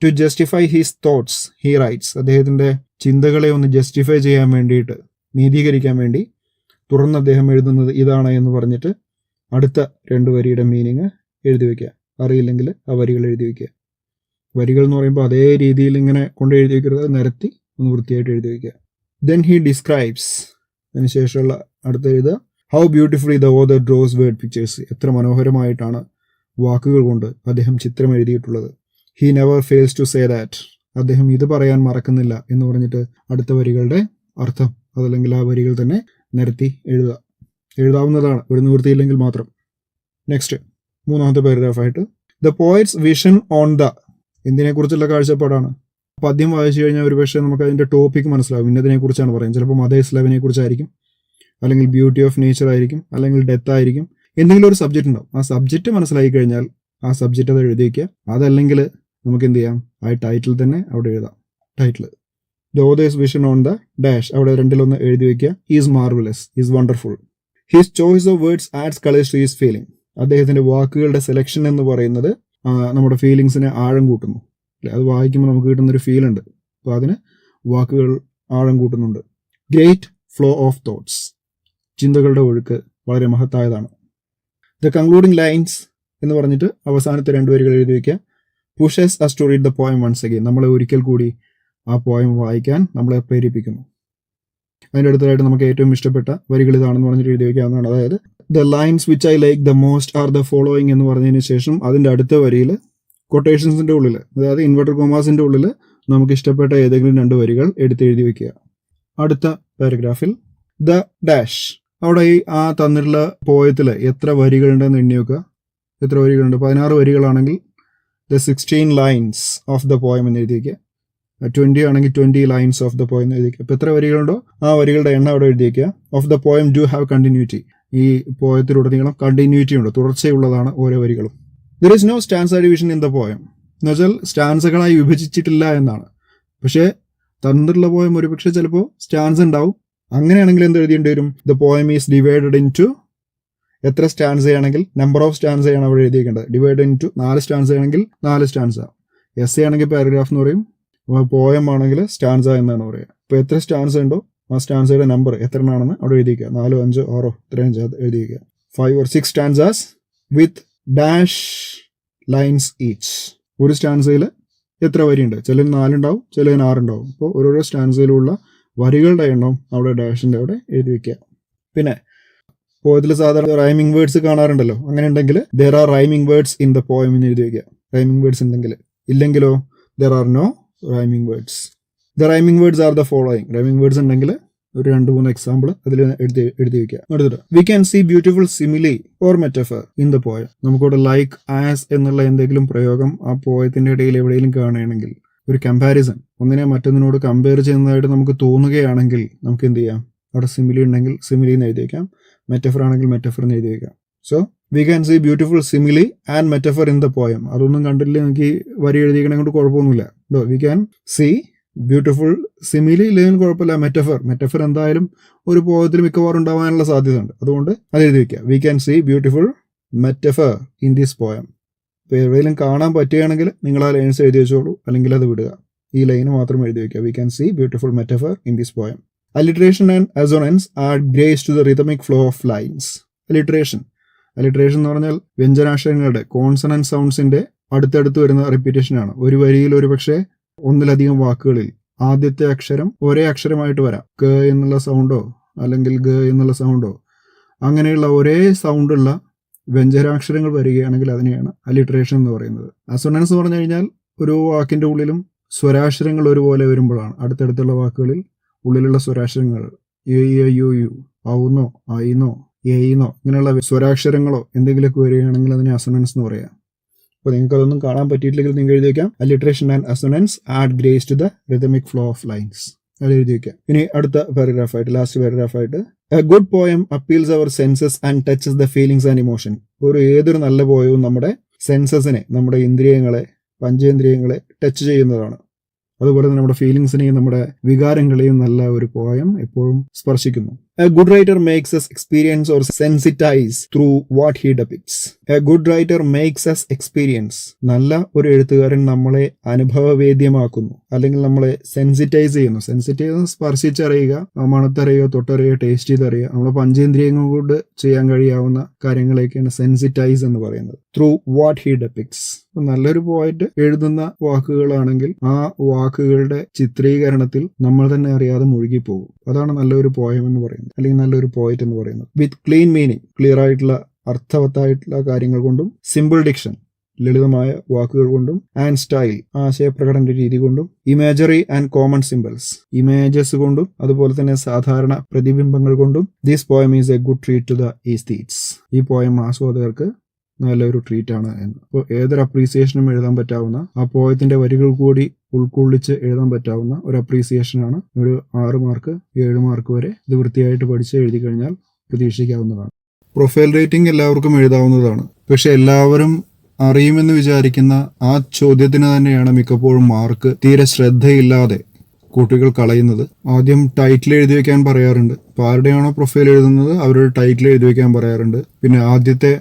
to justify his thoughts he writes, അദ്ദേഹത്തിൻ്റെ ചിന്തകളെ ഒന്ന് ജസ്റ്റിഫൈ ചെയ്യാൻ വേണ്ടിയിട്ട്, നീതീകരിക്കാൻ വേണ്ടി തുറന്ന് അദ്ദേഹം എഴുതുന്നത് ഇതാണ് എന്ന് പറഞ്ഞിട്ട് അടുത്ത രണ്ട് വരിയുടെ മീനിങ് എഴുതി വയ്ക്കുക. അറിയില്ലെങ്കിൽ ആ വരികൾ എഴുതി വയ്ക്കുക. വരികൾ എന്ന് പറയുമ്പോൾ അതേ രീതിയിൽ ഇങ്ങനെ കൊണ്ട് എഴുതി വയ്ക്കരുത്, നിരത്തി ഒന്ന് വൃത്തിയായിട്ട് എഴുതി വയ്ക്കുക. ദെൻ ഹി ഡിസ്ക്രൈബ്സ്, അതിനുശേഷമുള്ള അടുത്ത എഴുതുക. How beautifully the author draws word pictures, എത്ര മനോഹരമായിട്ടാണ് വാക്കുകൾ കൊണ്ട് അദ്ദേഹം ചിത്രം എഴുതിയിട്ടുള്ളത്. He never fails to say that, അദ്ദേഹം ഇത് പറയാൻ മറക്കുന്നില്ല എന്ന് പറഞ്ഞിട്ട് അടുത്ത വരികളുടെ അർത്ഥം അതല്ലെങ്കിൽ ആ വരികൾ തന്നെ നിരത്തി എഴുതുക. എഴുതാവുന്നതാണ്, ഒരു നിവൃത്തിയില്ലെങ്കിൽ മാത്രം. നെക്സ്റ്റ് മൂന്നാമത്തെ പാരഗ്രാഫായിട്ട് the poet's vision on the, എന്തിനെക്കുറിച്ചുള്ള കാഴ്ചപ്പാടാണ്. പദ്യം വായിച്ചു കഴിഞ്ഞാൽ ഒരു പക്ഷേ നമുക്ക് അതിൻ്റെ ടോപ്പിക് മനസ്സിലാവും, ഇന്നതിനെക്കുറിച്ചാണ് പറയുന്നത്. ചിലപ്പോൾ മദേഴ്സ് ലവിനെ കുറിച്ചായിരിക്കും, അല്ലെങ്കിൽ ബ്യൂട്ടി ഓഫ് നേച്ചർ ആയിരിക്കും, അല്ലെങ്കിൽ ഡെത്ത് ആയിരിക്കും, എന്തെങ്കിലും ഒരു സബ്ജക്റ്റ് ഉണ്ടാവും. ആ സബ്ജക്റ്റ് മനസ്സിലാക്കി കഴിഞ്ഞാൽ ആ സബ്ജക്റ്റ് അത് എഴുതി വയ്ക്കുക. അതല്ലെങ്കിൽ നമുക്ക് എന്ത് ചെയ്യാം, ആ ടൈറ്റിൽ തന്നെ അവിടെ എഴുതാം. Title the author's vision on the dash, അവിടെ രണ്ടിലൊന്ന് എഴുതി വയ്ക്കുക. Is marvellous, is wonderful. His choice of words adds colours to his feeling, അദ്ദേഹത്തിൻ്റെ വാക്കുകളുടെ സെലക്ഷൻ എന്ന് പറയുന്നത് നമ്മുടെ ഫീലിങ്സിനെ ആഴം കൂട്ടുന്നു. അല്ലെ, അത് വായിക്കുമ്പോൾ നമുക്ക് കിട്ടുന്നൊരു ഫീൽ ഉണ്ട്, അപ്പോൾ അതിന് വാക്കുകൾ ആഴം കൂട്ടുന്നുണ്ട്. ഗ്രേറ്റ് ഫ്ലോ ഓഫ് തോട്ട്സ്, ചിന്തകളുടെ ഒഴുക്ക് വളരെ മഹത്തായതാണ്. ദ കൺക്ലൂഡിംഗ് ലൈൻസ് എന്ന് പറഞ്ഞിട്ട് അവസാനത്തെ രണ്ട് വരികൾ എഴുതി വയ്ക്കുക. Pushes us to read the poem once again, നമ്മളെ ഒരിക്കൽ കൂടി ആ പോയം വായിക്കാൻ നമ്മളെ പ്രേരിപ്പിക്കുന്നു. അതിൻ്റെ അടുത്തതായിട്ട് നമുക്ക് ഏറ്റവും ഇഷ്ടപ്പെട്ട വരികൾ ഇതാണെന്ന് പറഞ്ഞിട്ട് എഴുതി വയ്ക്കാവുന്നതാണ്. അതായത് the lines which I like the most R the following എന്ന് പറഞ്ഞതിന് ശേഷം അതിൻ്റെ അടുത്ത വരിയിൽ കൊട്ടേഷൻസിൻ്റെ ഉള്ളിൽ, അതായത് ഇൻവെർട്ടർ കോമാസിൻ്റെ ഉള്ളിൽ നമുക്ക് ഇഷ്ടപ്പെട്ട ഏതെങ്കിലും രണ്ട് വരികൾ എടുത്തെഴുതി വയ്ക്കുക. അടുത്ത പാരഗ്രാഫിൽ ദ ഡാഷ്, അവിടെ ഈ ആ തന്നിട്ടുള്ള പോയത്തിൽ എത്ര വരികളുണ്ടെന്ന് എണ്ണി വെക്കുക. എത്ര വരികളുണ്ട്? 16 വരികളാണെങ്കിൽ the 16 lines of the poem എന്ന് എഴുതി വയ്ക്കുക. 20 ആണെങ്കിൽ 20 ലൈൻസ് ഓഫ് ദ പോയം എന്ന് എഴുതി വയ്ക്കുക. അപ്പോൾ എത്ര വരികളുണ്ടോ ആ വരികളുടെ എണ്ണം അവിടെ എഴുതി വയ്ക്കുക. Of the poem do have continuity, ഈ പോയത്തിലുടനീളം കണ്ടിന്യൂറ്റി ഉണ്ട്, തുടർച്ചയുള്ളതാണ് ഓരോ വരികളും. There is no stanza division in the poem, എന്ന് വെച്ചാൽ സ്റ്റാൻസകളായി വിഭജിച്ചിട്ടില്ല എന്നാണ്. പക്ഷേ തന്നിട്ടുള്ള പോയം ഒരുപക്ഷെ ചിലപ്പോൾ സ്റ്റാൻസ് ഉണ്ടാവും. അങ്ങനെയാണെങ്കിൽ എന്ത് എഴുതേണ്ടി വരും? The poem is divided into, എത്ര സ്റ്റാൻസ് ആണെങ്കിൽ നമ്പർ ഓഫ് സ്റ്റാൻസ് ആണ് അവിടെ എഴുതിയേണ്ടത്. ഡിവൈഡ് ഇൻ ടു 4 സ്റ്റാൻസ് ആണെങ്കിൽ 4 സ്റ്റാൻസ, എസ് ആണെങ്കിൽ പാരഗ്രാഫ് എന്ന് പറയും, പോയം ആണെങ്കിൽ സ്റ്റാൻസ എന്നാണ് പറയുക. അപ്പോൾ എത്ര സ്റ്റാൻസ് ഉണ്ടോ ആ സ്റ്റാൻസയുടെ നമ്പർ എത്ര എണ്ണാണെന്ന് അവിടെ എഴുതിക്കുക. 4, 5, 6 ഇത്രയും എഴുതിക്കുക. 5 or 6 stanzas with dash lines each. ഒരു സ്റ്റാൻസയിൽ എത്ര വരിയുണ്ട്? ചിലതിന് 4 ഉണ്ടാവും, ചിലതിന് 6 ഉണ്ടാവും. അപ്പോൾ ഓരോരോ സ്റ്റാൻസയിലുള്ള വരികളുടെ എണ്ണം അവിടെ ഡാഷിൻ്റെ അവിടെ എഴുതി വയ്ക്കുക. പിന്നെ പോയത്തിൽ സാധാരണ റൈമിംഗ് വേർഡ്സ് കാണാറുണ്ടല്ലോ. അങ്ങനെ ഉണ്ടെങ്കിൽ there are rhyming words in the poem എന്ന് എഴുതി വയ്ക്കുക. റൈമിംഗ് വേർഡ്സ് ഉണ്ടെങ്കിൽ. ഇല്ലെങ്കിലോ there are no rhyming words. The rhyming words are the following. Rhyming words ഉണ്ടെങ്കിൽ ഒരു 2-3 എക്സാമ്പിൾ അതിൽ എഴുതി വയ്ക്കുക. അടുത്തിട്ട് we can see beautiful simile or metaphor in the poem. നമുക്കിവിടെ ലൈക്ക്, ആസ് എന്നുള്ള എന്തെങ്കിലും പ്രയോഗം ആ പോയത്തിന്റെ ഇടയിൽ എവിടെയെങ്കിലും കാണുകയാണെങ്കിൽ, ഒരു കമ്പാരിസൺ, ഒന്നിനെ മറ്റൊന്നിനോട് കമ്പയർ ചെയ്യുന്നതായിട്ട് നമുക്ക് തോന്നുകയാണെങ്കിൽ നമുക്ക് എന്ത് ചെയ്യാം? അവിടെ സിമിലി ഉണ്ടെങ്കിൽ സിമിലി എന്ന് എഴുതി വയ്ക്കാം, മെറ്റഫർ ആണെങ്കിൽ മെറ്റഫർ എന്ന് എഴുതി വയ്ക്കാം. So we can see beautiful simile and metaphor in the poem. അതൊന്നും കണ്ടില്ല എനിക്ക് വരി എഴുതിക്കണെ കൊണ്ട് കുഴപ്പമൊന്നുമില്ല. We can see beautiful simile ഇല്ലെങ്കിൽ കുഴപ്പമില്ല. മെറ്റഫർ എന്തായാലും ഒരു പോയത്തിൽ മിക്കവാറും ഉണ്ടാവാനുള്ള സാധ്യത ഉണ്ട്. അതുകൊണ്ട് അത് എഴുതി വയ്ക്കുക. We can see beautiful metaphor in this poem. ഇപ്പോൾ എവിടെയെങ്കിലും കാണാൻ പറ്റുകയാണെങ്കിൽ നിങ്ങൾ ആ ലൈൻസ് എഴുതി വെച്ചോളൂ, അല്ലെങ്കിൽ അത് വിടുക. ഈ ലൈന് മാത്രം എഴുതി വയ്ക്കുക. We can see beautiful metaphor in this poem. Alliteration and assonance add grace to the rhythmic flow of lines. Alliteration എന്ന് പറഞ്ഞാൽ വ്യഞ്ജനാക്ഷരങ്ങളുടെ കോൺസണന്റ് സൗണ്ട്സിന്റെ അടുത്തടുത്ത് വരുന്ന റിപ്പീറ്റേഷൻ ആണ്. ഒരു വരിയിൽ ഒരു പക്ഷേ ഒന്നിലധികം വാക്കുകളിൽ ആദ്യത്തെ അക്ഷരം ഒരേ അക്ഷരമായിട്ട് വരാം. ക എന്നുള്ള സൗണ്ടോ അല്ലെങ്കിൽ ഗ എന്നുള്ള സൗണ്ടോ, അങ്ങനെയുള്ള ഒരേ സൗണ്ടുള്ള വ്യഞ്ജനാക്ഷരങ്ങൾ വരികയാണെങ്കിൽ അതിനെയാണ് അലിട്രേഷൻ എന്ന് പറയുന്നത്. അസൊണൻസ് എന്ന് പറഞ്ഞു കഴിഞ്ഞാൽ ഒരു വാക്കിന്റെ ഉള്ളിലും സ്വരാക്ഷരങ്ങൾ ഒരുപോലെ വരുമ്പോഴാണ് അടുത്തടുത്തുള്ള വാക്കുകളിൽ ഉള്ളിലുള്ള സ്വരാക്ഷരങ്ങൾ യു ഔന്നോ ഐന്നോ എയ്ന്നോ ഇങ്ങനെയുള്ള സ്വരാക്ഷരങ്ങളോ എന്തെങ്കിലുമൊക്കെ വരികയാണെങ്കിൽ അതിനെ അസൊണൻസ് എന്ന് പറയാം. അപ്പോൾ നിങ്ങൾക്ക് അതൊന്നും കാണാൻ പറ്റിയിട്ടില്ലെങ്കിൽ നിങ്ങൾ എഴുതി വയ്ക്കാം alliteration and assonance add grace to the rhythmic flow of lines. അത് എഴുതി വയ്ക്കാം. ഇനി അടുത്ത പാരഗ്രാഫായിട്ട്, ലാസ്റ്റ് പാരഗ്രാഫായിട്ട്, a good poem appeals our senses and touches the feelings and emotion. ഏതൊരു നല്ല പോയവും നമ്മുടെ സെൻസസിനെ, നമ്മുടെ ഇന്ദ്രിയങ്ങളെ, പഞ്ചേന്ദ്രിയങ്ങളെ ടച്ച് ചെയ്യുന്നതാണ്. അതുപോലെ തന്നെ നമ്മുടെ ഫീലിംഗ്സിനെയും നമ്മുടെ വികാരങ്ങളെയും നല്ല ഒരു പോയം എപ്പോഴും സ്പർശിക്കുന്നു. A good writer makes us experience or sensitise through what he depicts. A good writer makes us experience. നല്ല ഒരു എഴുത്തുകാരൻ നമ്മളെ അനുഭവവേദ്യമാക്കുന്നു, അല്ലെങ്കിൽ നമ്മളെ സെൻസിറ്റൈസ് ചെയ്യുന്നു. സെൻസിറ്റൈസ് സ്പർശിച്ചറിയുക, മണത്തറിയുക, തൊട്ടറിയുക, ടേസ്റ്റ് ചെയ്തറിയുക, നമ്മുടെ പഞ്ചേന്ദ്രിയങ്ങൾ കൊണ്ട് ചെയ്യാൻ കഴിയാവുന്ന കാര്യങ്ങളെയൊക്കെയാണ് സെൻസിറ്റൈസ് എന്ന് പറയുന്നത്. Through what he depicts. നല്ലൊരു പോയിന്റ് എഴുതുന്ന വാക്കുകളാണെങ്കിൽ ആ വാക്കുകളുടെ ചിത്രീകരണത്തിൽ നമ്മൾ തന്നെ അറിയാതെ മുഴുകിപ്പോകും. അതാണ് നല്ലൊരു പോയം എന്ന് പറയുന്നത്, അല്ലെങ്കിൽ നല്ലൊരു പോയിറ്റ് എന്ന് പറയുന്നത്. വിത്ത് ക്ലീൻ മീനിങ്, ക്ലിയർ ആയിട്ടുള്ള അർത്ഥവത്തായിട്ടുള്ള കാര്യങ്ങൾ കൊണ്ടും, സിമ്പിൾ ഡിക്ഷൻ, ലളിതമായ വാക്കുകൾ കൊണ്ടും, ആൻഡ് സ്റ്റൈൽ, ആശയപ്രകടന രീതി കൊണ്ടും, imagery and common symbols, images കൊണ്ടും, അതുപോലെ തന്നെ സാധാരണ പ്രതിബിംബങ്ങൾ കൊണ്ടും, this poem is a good treat to the aesthetes. ഈ പോയം ആസ്വാദകർക്ക് നല്ലൊരു ട്രീറ്റ് ആണ് എന്ന്. അപ്പോൾ ഏതൊരു അപ്രീസിയേഷനും എഴുതാൻ പറ്റാവുന്ന, ആ പോയത്തിന്റെ വരികൾ കൂടി ഉൾക്കൊള്ളിച്ച് എഴുതാൻ പറ്റാവുന്ന ഒരു അപ്രീസിയേഷനാണ്. ഒരു 6 മാർക്ക് 7 മാർക്ക് വരെ ഇത് വൃത്തിയായിട്ട് പഠിച്ച് എഴുതി കഴിഞ്ഞാൽ പ്രതീക്ഷിക്കാവുന്നതാണ്. പ്രൊഫൈൽ റേറ്റിംഗ് എല്ലാവർക്കും എഴുതാവുന്നതാണ്. പക്ഷെ എല്ലാവരും അറിയുമെന്ന് വിചാരിക്കുന്ന ആ ചോദ്യത്തിന് തന്നെയാണ് മിക്കപ്പോഴും മാർക്ക് തീരെ ശ്രദ്ധയില്ലാതെ കുട്ടികൾ കളയുന്നത്. ആദ്യം ടൈറ്റിൽ എഴുതി വെക്കാൻ പറയാറുണ്ട്. അപ്പോൾ ആരുടെയാണോ പ്രൊഫൈൽ എഴുതുന്നത് അവരുടെ ടൈറ്റിൽ എഴുതി വെക്കാൻ പറയാറുണ്ട്. പിന്നെ ആദ്യത്തെ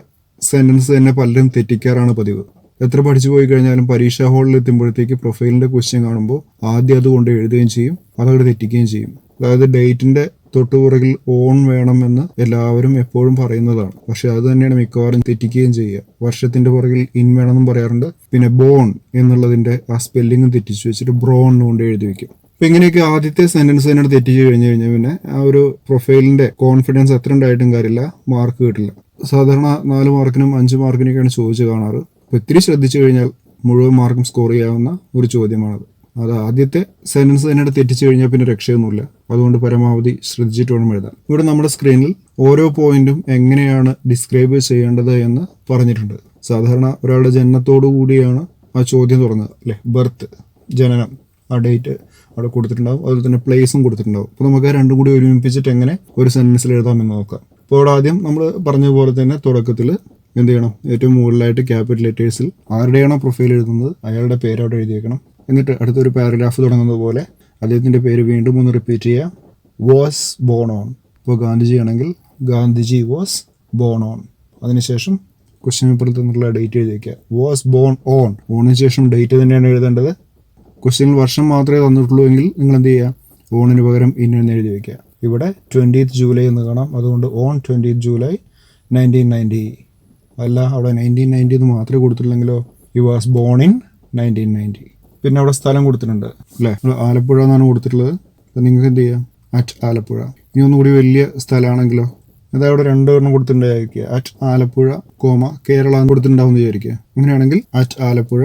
സെന്റൻസ് തന്നെ പലരും തെറ്റിക്കാറാണ് പതിവ്. എത്ര പഠിച്ചു പോയി കഴിഞ്ഞാലും പരീക്ഷാ ഹാളിൽ എത്തുമ്പോഴത്തേക്ക് പ്രൊഫൈലിന്റെ ക്വസ്റ്റ്യൻ കാണുമ്പോൾ ആദ്യം അതുകൊണ്ട് എഴുതുകയും ചെയ്യും, അതവിടെ തെറ്റിക്കുകയും ചെയ്യും. അതായത് ഡേറ്റിന്റെ തൊട്ടുപുറകിൽ ഓൺ വേണമെന്ന് എല്ലാവരും എപ്പോഴും പറയുന്നതാണ്. പക്ഷെ അത് തന്നെയാണ് മിക്കവാറും തെറ്റിക്കുകയും ചെയ്യുക. വർഷത്തിന്റെ പുറകിൽ ഇൻ വേണമെന്നും പറയാറുണ്ട്. പിന്നെ ബോൺ എന്നുള്ളതിന്റെ ആ സ്പെല്ലിംഗ് തെറ്റിച്ചു വെച്ചിട്ട് ബ്രോൺ കൊണ്ട് എഴുതി വെക്കും. അപ്പൊ ഇങ്ങനെയൊക്കെ ആദ്യത്തെ സെന്റൻസ് തന്നെ തെറ്റിച്ച് കഴിഞ്ഞു കഴിഞ്ഞാൽ പിന്നെ ആ ഒരു പ്രൊഫൈലിന്റെ കോൺഫിഡൻസ് എത്ര ഉണ്ടായിട്ടും കാര്യമില്ല, മാർക്ക് കിട്ടില്ല. സാധാരണ 4 മാർക്കിനും 5 മാർക്കിനൊക്കെയാണ് ചോദിച്ച് കാണാറ്. അപ്പോൾ ഇത്തിരി ശ്രദ്ധിച്ചു കഴിഞ്ഞാൽ മുഴുവൻ മാർക്കും സ്കോർ ചെയ്യാവുന്ന ഒരു ചോദ്യമാണത്. അത് ആദ്യത്തെ സെന്റൻസ് തന്നെ തെറ്റിച്ചു കഴിഞ്ഞാൽ പിന്നെ രക്ഷയൊന്നുമില്ല. അതുകൊണ്ട് പരമാവധി ശ്രദ്ധിച്ചിട്ട് വേണം എഴുതാൻ. ഇവിടെ നമ്മുടെ സ്ക്രീനിൽ ഓരോ പോയിന്റും എങ്ങനെയാണ് ഡിസ്ക്രൈബ് ചെയ്യേണ്ടത് എന്ന് പറഞ്ഞിട്ടുണ്ട്. സാധാരണ ഒരാളുടെ ജനനത്തോടു കൂടിയാണ് ആ ചോദ്യം തുറന്നത്, അല്ലെ? ബർത്ത്, ജനനം, ആ ഡേറ്റ് അവിടെ കൊടുത്തിട്ടുണ്ടാവും. അതുപോലെ തന്നെ പ്ലേസും കൊടുത്തിട്ടുണ്ടാവും. അപ്പോൾ നമുക്ക് രണ്ടും കൂടി ഒരുമിപ്പിച്ചിട്ട് എങ്ങനെ ഒരു സെന്റൻസിൽ എഴുതാമെന്ന് നോക്കാം. അപ്പോൾ ഇവിടെ ആദ്യം നമ്മൾ പറഞ്ഞ പോലെ തന്നെ തുടക്കത്തിൽ എന്ത് ചെയ്യണം? ഏറ്റവും മുകളിലായിട്ട് ക്യാപിറ്റൽ ലെറ്റേഴ്സിൽ ആരുടെയാണോ പ്രൊഫൈൽ എഴുതുന്നത് അയാളുടെ പേര് അവിടെ എഴുതിയേക്കണം. എന്നിട്ട് അടുത്തൊരു പാരഗ്രാഫ് തുടങ്ങുന്നത് പോലെ അദ്ദേഹത്തിൻ്റെ പേര് വീണ്ടും ഒന്ന് റിപ്പീറ്റ് ചെയ്യുക. Was born on. ഇപ്പോൾ ഗാന്ധിജി ആണെങ്കിൽ ഗാന്ധിജി വാസ് ബോൺ ഓൺ. അതിനുശേഷം ക്വസ്റ്റ്യൻ പേപ്പറിൽ തന്നിട്ടുള്ള ഡേറ്റ് എഴുതി വയ്ക്കുക. Was born on. ഓണിന് ശേഷം ഡേറ്റ് തന്നെയാണ് എഴുതേണ്ടത്. ക്വസ്റ്റ്യനിൽ വർഷം മാത്രമേ തന്നിട്ടുള്ളൂ എങ്കിൽ നിങ്ങൾ എന്ത് ചെയ്യുക, ഓണിന് പകരം ഇന്നെന്ന് എഴുതി വയ്ക്കുക. ഇവിടെ 20th ജൂലൈ എന്ന് കാണാം, അതുകൊണ്ട് ഓൺ 20th ജൂലൈ 1990. അല്ല, അവിടെ 1990 എന്ന് മാത്രമേ കൊടുത്തിട്ടുള്ളെങ്കിലോ, ഹി വാസ് ബോൺ ഇൻ 1990. പിന്നെ അവിടെ സ്ഥലം കൊടുത്തിട്ടുണ്ട് അല്ലേ, ആലപ്പുഴ എന്നാണ് കൊടുത്തിട്ടുള്ളത്. അപ്പം നിങ്ങൾക്ക് എന്ത് ചെയ്യാം, അറ്റ് ആലപ്പുഴ. ഇനി ഒന്നുകൂടി വലിയ സ്ഥലമാണെങ്കിലോ, അതവിടെ 2 എണ്ണം കൊടുത്തിട്ടുണ്ടായിരിക്കുക. അറ്റ് ആലപ്പുഴ, കേരള എന്ന് കൊടുത്തിട്ടുണ്ടാവും എന്ന് വിചാരിക്കുക. അങ്ങനെയാണെങ്കിൽ അറ്റ് ആലപ്പുഴ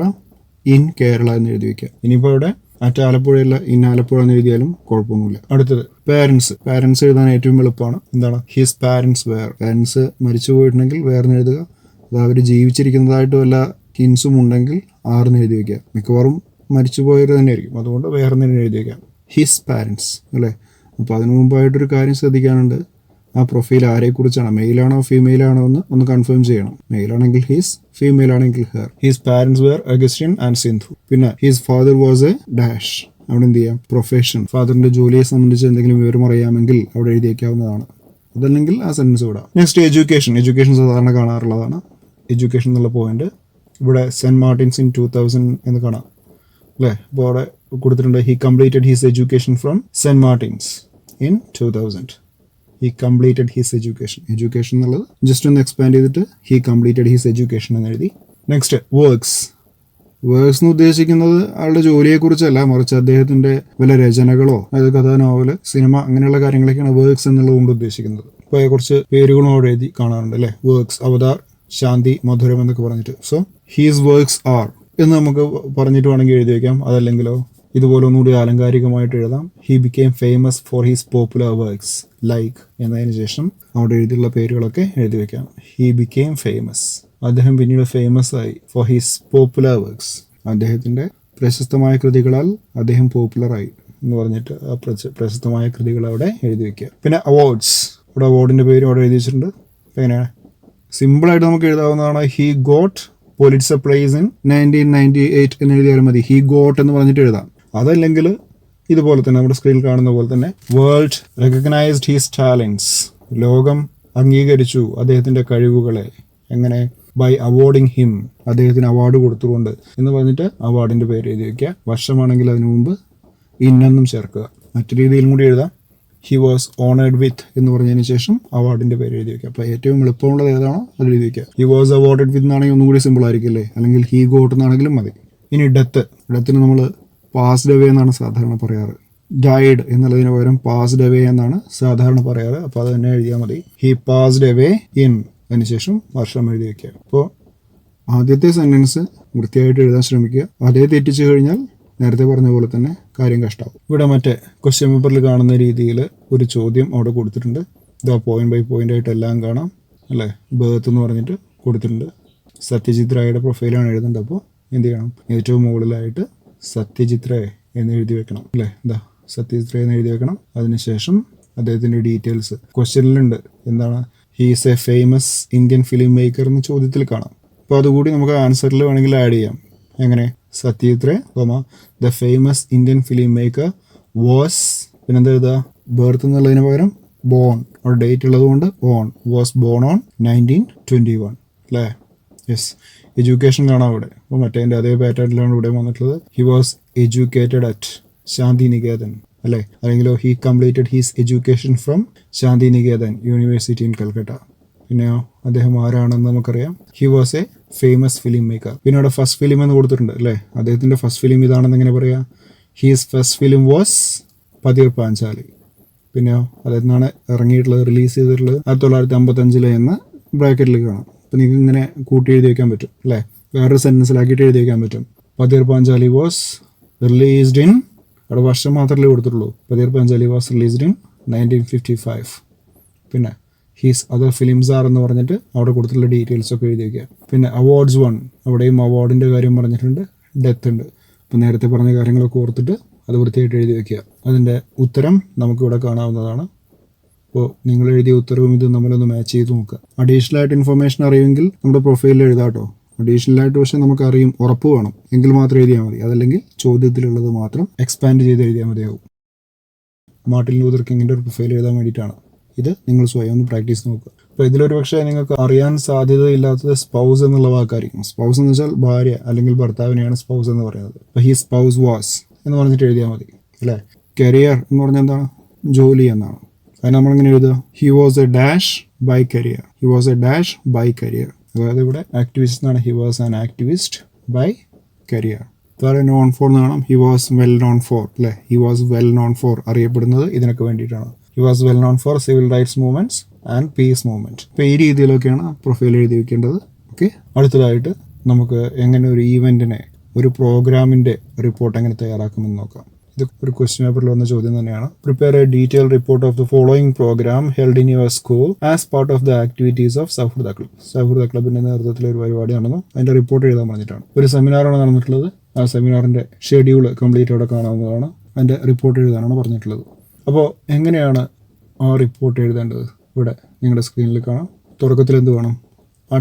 ഇൻ കേരള എന്ന് എഴുതി വയ്ക്കുക. ഇനിയിപ്പോൾ ഇവിടെ അറ്റ് ആലപ്പുഴയല്ല ഇൻ ആലപ്പുഴ എന്ന് എഴുതിയാലും കുഴപ്പമൊന്നുമില്ല. അടുത്തത് പാരൻസ് എഴുതാൻ ഏറ്റവും എളുപ്പമാണ്. എന്താണ്, ഹിസ് പാരൻസ് വേർ. പാരൻസ് മരിച്ചു പോയിട്ടുണ്ടെങ്കിൽ വേർന്ന് എഴുതുക. അത് അവർ ജീവിച്ചിരിക്കുന്നതായിട്ട് വല്ല കിൻസും ഉണ്ടെങ്കിൽ ആർന്ന് എഴുതി വയ്ക്കുക. മിക്കവാറും മരിച്ചു പോയത് തന്നെയായിരിക്കും, അതുകൊണ്ട് വേർന്ന് എഴുതി വയ്ക്കാം. ഹിസ് പാരൻസ് അല്ലേ. അപ്പോൾ അതിനു മുമ്പായിട്ടൊരു കാര്യം ശ്രദ്ധിക്കാനുണ്ട്. ആ പ്രൊഫൈൽ ആരെക്കുറിച്ചാണ്, മെയിലാണോ ഫീമെയിലാണോ എന്ന് ഒന്ന് കൺഫേം ചെയ്യണം. മെയിലാണെങ്കിൽ ഹിസ്, ഫീമെയിൽ ആണെങ്കിൽ her. His parents were Augustine and Sindhu. പിന്നെ his father was a dash. അവിടെ എന്ത് ചെയ്യാം, പ്രൊഫഷൻ. ഫാദറിന്റെ ജോലിയെ സംബന്ധിച്ച് എന്തെങ്കിലും വിവരം അറിയാമെങ്കിൽ അവിടെ എഴുതി വയ്ക്കാവുന്നതാണ്. അതല്ലെങ്കിൽ ആ സെന്റൻസ് വിടാം. നെക്സ്റ്റ് എഡ്യൂക്കേഷൻ സാധാരണ കാണാറുള്ളതാണ്. എഡ്യൂക്കേഷൻ എന്നുള്ള പോയിന്റ് ഇവിടെ സെന്റ് മാർട്ടിൻസ് ഇൻ 2000 എന്ന് കാണാം അല്ലേ. അപ്പോൾ അവിടെ കൊടുത്തിട്ടുണ്ട് he completed his education from saint Martin's in 2000. He completed his education എന്നുള്ളത് ജസ്റ്റ് ഒന്ന് എക്സ്പാൻഡ് ചെയ്തിട്ട് ഹി കംപ്ലീറ്റഡ് ഹിസ് എഡ്യൂക്കേഷൻ എന്ന് എഴുതി. നെക്സ്റ്റ് വർക്ക്സ് എന്ന് ഉദ്ദേശിക്കുന്നത് ആളുടെ ജോലിയെക്കുറിച്ചല്ല, മറിച്ച് അദ്ദേഹത്തിന്റെ വല്ല രചനകളോ, അതായത് കഥ, നോവല്, സിനിമ അങ്ങനെയുള്ള കാര്യങ്ങളൊക്കെയാണ് വർക്ക്സ് എന്നുള്ളത് കൊണ്ട് ഉദ്ദേശിക്കുന്നത്. ഇപ്പോൾ കുറച്ച് പേരുകളും അവിടെ എഴുതി കാണാറുണ്ട് അല്ലേ. വർക്ക്സ്, അവതാർ, ശാന്തി, മധുരം എന്നൊക്കെ പറഞ്ഞിട്ട്. സോ ഹീസ് വർക്ക്സ് ആർ എന്ന് നമുക്ക് പറഞ്ഞിട്ട് വേണമെങ്കിൽ എഴുതി വയ്ക്കാം. അതല്ലെങ്കിലോ ഇതുപോലെ ഒന്നുകൂടി ആലങ്കാരികമായിട്ട് എഴുതാം. He became famous for his popular works like എന്നതിന് ശേഷം അവിടെ എഴുതിയുള്ള പേരുകളൊക്കെ എഴുതി വയ്ക്കാം. ഹി ബിക്കെയിം ഫേമസ്, അദ്ദേഹം പിന്നീട് ഫേമസ് ആയി. ഫോർ ഹിസ് പോപ്പുലർ വർക്ക്സ്, അദ്ദേഹത്തിന്റെ പ്രശസ്തമായ കൃതികളാൽ അദ്ദേഹം പോപ്പുലറായി എന്ന് പറഞ്ഞിട്ട് ആ പ്രശസ്തമായ കൃതികൾ അവിടെ എഴുതി വയ്ക്കുക. പിന്നെ അവാർഡ്സ്, ഇവിടെ അവാർഡിന്റെ പേരും അവിടെ എഴുതി വെച്ചിട്ടുണ്ട്. എങ്ങനെയാണ്, സിമ്പിളായിട്ട് നമുക്ക് എഴുതാവുന്നതാണ്. He got Pulitzer prize in 1998 എന്ന് എഴുതിയാലും മതി. ഹി ഗോട്ട് എന്ന് പറഞ്ഞിട്ട് എഴുതാം. അതല്ലെങ്കിൽ ഇതുപോലെ തന്നെ നമ്മുടെ സ്ക്രീനിൽ കാണുന്ന പോലെ തന്നെ വേൾഡ് റെക്കഗ്നൈസ്ഡ് ഹിസ് ടാലൻസ്, ലോകം അംഗീകരിച്ചു അദ്ദേഹത്തിന്റെ കഴിവുകളെ. എങ്ങനെ, ബൈ അവാർഡിങ് ഹിം, അദ്ദേഹത്തിന് അവാർഡ് കൊടുത്തുകൊണ്ട് എന്ന് പറഞ്ഞിട്ട് അവാർഡിന്റെ പേര് എഴുതി വയ്ക്കുക. വർഷമാണെങ്കിൽ അതിനു മുമ്പ് ഇന്നെന്നും ചേർക്കുക. മറ്റു രീതിയിലും കൂടി എഴുതാം. ഹി വാസ് ഓണേഡ് വിത്ത് എന്ന് പറഞ്ഞതിന് ശേഷം അവാർഡിന്റെ പേര് എഴുതി വയ്ക്കുക. അപ്പോൾ ഏറ്റവും എളുപ്പമുള്ളത് ഏതാണോ അത് എഴുതി വയ്ക്കുക. ഹി വാസ് അവാർഡഡ് വിത്ത് എന്നാണെങ്കിൽ ഒന്നും കൂടി സിമ്പിൾ ആയിരിക്കില്ലേ, അല്ലെങ്കിൽ ഹി ഗോട്ട് എന്നാണെങ്കിലും മതി. ഇനി ഡെത്തിന് നമ്മൾ പാസ്ഡ് അവേ എന്നാണ് സാധാരണ പറയാറ്. ഡൈഡ് എന്നുള്ളതിന് പകരം പാസ്ഡ് അവേ എന്നാണ് സാധാരണ പറയാറ്. അപ്പോൾ അത് തന്നെ എഴുതിയാൽ മതി. ഹി പാസ്ഡ് അവേ ഇൻ, അതിനുശേഷം വർഷം എഴുതി വയ്ക്കുക. അപ്പോൾ ആദ്യത്തെ സെന്റൻസ് വൃത്തിയായിട്ട് എഴുതാൻ ശ്രമിക്കുക. അതേ തെറ്റിച്ചു കഴിഞ്ഞാൽ നേരത്തെ പറഞ്ഞ പോലെ തന്നെ കാര്യം കഷ്ടമാവും. ഇവിടെ മറ്റേ ക്വസ്റ്റ്യൻ പേപ്പറിൽ കാണുന്ന രീതിയിൽ ഒരു ചോദ്യം അവിടെ കൊടുത്തിട്ടുണ്ട്. ഇതാ പോയിന്റ് ബൈ പോയിന്റ് ആയിട്ട് എല്ലാം കാണാം അല്ലേ. ബർത്ത് എന്ന് പറഞ്ഞിട്ട് കൊടുത്തിട്ടുണ്ട്. സത്യജിത് റായുടെ പ്രൊഫൈലാണ് എഴുതേണ്ടത്. അപ്പോൾ എന്ത് ചെയ്യണം, ഏറ്റവും മുകളിലായിട്ട് സത്യജിത് റേ എന്ന് എഴുതി വെക്കണം അല്ലേ. എന്താ സത്യജിത് റേ എന്ന് എഴുതി വെക്കണം. അതിനുശേഷം അദ്ദേഹത്തിൻ്റെ ഡീറ്റെയിൽസ് ക്വസ്റ്റ്യനിലുണ്ട്. എന്താണ്, he's A famous Indian film maker എന്ന് ചോദ്യത്തിൽ കാണാം. അപ്പോൾ അതുകൂടി നമുക്ക് ആൻസറിൽ വേണമെങ്കിൽ ആഡ് ചെയ്യാം. എങ്ങനെ, Satyajit Ray, the famous Indian film maker was, പിന്നെന്താ എഴുതുക, ബർത്ത് എന്നുള്ളതിന് പകരം ബോൺ, അവിടെ ഡേറ്റ് ഉള്ളത് കൊണ്ട് ബോൺ, വാസ് ബോൺ ഓൺ 1921 അല്ലേ. യെസ്, എഡ്യൂക്കേഷൻ കാണാം ഇവിടെ. അപ്പോൾ മറ്റേതിൻ്റെ അതേ പാറ്റേണിലാണ് ഇവിടെ വന്നിട്ടുള്ളത്. He was educated at Shanti Niketan അല്ലേ. അല്ലെങ്കിലോ he completed his education from Shanti Niketan university in Calcutta. പിന്നെയോ അദ്ദേഹം ആരാണെന്ന് നമുക്കറിയാം. He was a famous film maker. പിന്നെ അവിടെ ഫസ്റ്റ് ഫിലിം എന്ന് കൊടുത്തിട്ടുണ്ട് അല്ലേ. അദ്ദേഹത്തിൻ്റെ ഫസ്റ്റ് ഫിലിം ഇതാണെന്ന് എങ്ങനെ പറയാം, his first film was Pather Panchali. പിന്നെയോ അദ്ദേഹത്തിനാണ് ഇറങ്ങിയിട്ടുള്ളത്, റിലീസ് ചെയ്തിട്ടുള്ളത് 1955 എന്ന് ബ്രാക്കറ്റിൽ കാണാം. അപ്പോൾ നിങ്ങൾക്ക് ഇങ്ങനെ കൂട്ടി എഴുതി വയ്ക്കാൻ പറ്റും അല്ലേ. വേറൊരു സെൻറ്റൻസിലാക്കിയിട്ട് എഴുതി വയ്ക്കാൻ പറ്റും. പതിർ പാഞ്ചാലി വാസ് റിലീസ്ഡ് ഇൻ, അവിടെ വർഷം മാത്രമല്ലേ കൊടുത്തിട്ടുള്ളൂ. പതിർ പാഞ്ചാലി വാസ് റിലീസ്ഡ് ഇൻ 1955. പിന്നെ ഹീസ് അതർ ഫിലിംസ് ആർ എന്ന് പറഞ്ഞിട്ട് അവിടെ കൊടുത്തിട്ടുള്ള ഡീറ്റെയിൽസ് ഒക്കെ എഴുതി വയ്ക്കുക. പിന്നെ അവാർഡ്സ് 1, അവിടെയും അവാർഡിൻ്റെ കാര്യം പറഞ്ഞിട്ടുണ്ട്, ഡെത്ത് ഉണ്ട്. അപ്പോൾ നേരത്തെ പറഞ്ഞ കാര്യങ്ങളൊക്കെ ഓർത്തിട്ട് അത് വൃത്തിയായിട്ട് എഴുതി വയ്ക്കുക. അതിൻ്റെ ഉത്തരം നമുക്കിവിടെ കാണാവുന്നതാണ്. അപ്പോൾ നിങ്ങൾ എഴുതിയ ഉത്തരവും ഇത് നമ്മളൊന്ന് മാച്ച് ചെയ്ത് നോക്കുക. അഡീഷണൽ ആയിട്ട് ഇൻഫർമേഷൻ അറിയുമെങ്കിൽ നമ്മുടെ പ്രൊഫൈലിൽ എഴുതാട്ടോ. അഡീഷണലായിട്ട് പക്ഷേ നമുക്കറിയും, ഉറപ്പ് വേണം, എങ്കിൽ മാത്രം എഴുതിയാൽ മതി. അതല്ലെങ്കിൽ ചോദ്യത്തിലുള്ളത് മാത്രം എക്സ്പാൻഡ് ചെയ്ത് എഴുതിയാൽ മതിയാവും. മാർട്ടിൻ ലൂതർ കിങ്ങിൻ്റെ ഒരു പ്രൊഫൈൽ എഴുതാൻ വേണ്ടിയിട്ടാണ് ഇത്. നിങ്ങൾ സ്വയം ഒന്ന് പ്രാക്ടീസ് നോക്കുക. അപ്പോൾ ഇതിലൊരു പക്ഷേ നിങ്ങൾക്ക് അറിയാൻ സാധ്യതയില്ലാത്തത് സ്പൗസ് എന്നുള്ള വാക്കായിരിക്കും. സ്പൗസ് എന്ന് വെച്ചാൽ ഭാര്യ അല്ലെങ്കിൽ ഭർത്താവിനെയാണ് സ്പൗസ് എന്ന് പറയുന്നത്. അപ്പോൾ ഹി സ്പൗസ് വാസ് എന്ന് പറഞ്ഞിട്ട് എഴുതിയാൽ മതി അല്ലേ. കരിയർ എന്ന് പറഞ്ഞാൽ എന്താണ്? ജോലി എന്നാണ്. അതിന് നമ്മളിങ്ങനെ എഴുതുക, he was a dash by career. He was a dash by career. അതായത് ഇവിടെ ആക്ടിവിസ്റ്റ് എന്നാണ്, he was an activist by career. വേറെ നോൺ ഫോർ എന്ന് കാണാം, he was well known for അല്ലേ. He was well known for, അറിയപ്പെടുന്നത് ഇതിനൊക്കെ വേണ്ടിയിട്ടാണ്. He was well known for civil rights movements and peace movement. ഇപ്പോൾ ഈ രീതിയിലൊക്കെയാണ് പ്രൊഫൈൽ എഴുതി വെക്കേണ്ടത്. ഓക്കെ, അടുത്തതായിട്ട് നമുക്ക് എങ്ങനെ ഒരു ഈവെന്റിനെ, ഒരു പ്രോഗ്രാമിന്റെ റിപ്പോർട്ട് എങ്ങനെ തയ്യാറാക്കുമെന്ന് നോക്കാം. ഇത് ഒരു ക്വസ്റ്റ്യൻ പേപ്പറിൽ വന്ന ചോദ്യം തന്നെയാണ്. Prepare a detail report of the following programme held in your school as part of the activities of Sauhrida club. Sauhrida ക്ലബിന്റെ നേതൃത്വത്തിൽ ഒരു പരിപാടി നടന്നു, അതിന്റെ റിപ്പോർട്ട് എഴുതാൻ പറഞ്ഞിട്ടാണ്. ഒരു സെമിനാറാണ് നടന്നിട്ടുള്ളത്. ആ സെമിനാറിന്റെ ഷെഡ്യൂൾ കംപ്ലീറ്റ് അവിടെ കാണാവുന്നതാണ്. അതിന്റെ റിപ്പോർട്ട് എഴുതാനാണ് പറഞ്ഞിട്ടുള്ളത്. അപ്പോൾ എങ്ങനെയാണ് ആ റിപ്പോർട്ട് എഴുതേണ്ടത്? ഇവിടെ നിങ്ങളുടെ സ്ക്രീനിൽ കാണാം. തുടക്കത്തിൽ എന്ത് വേണം? ആ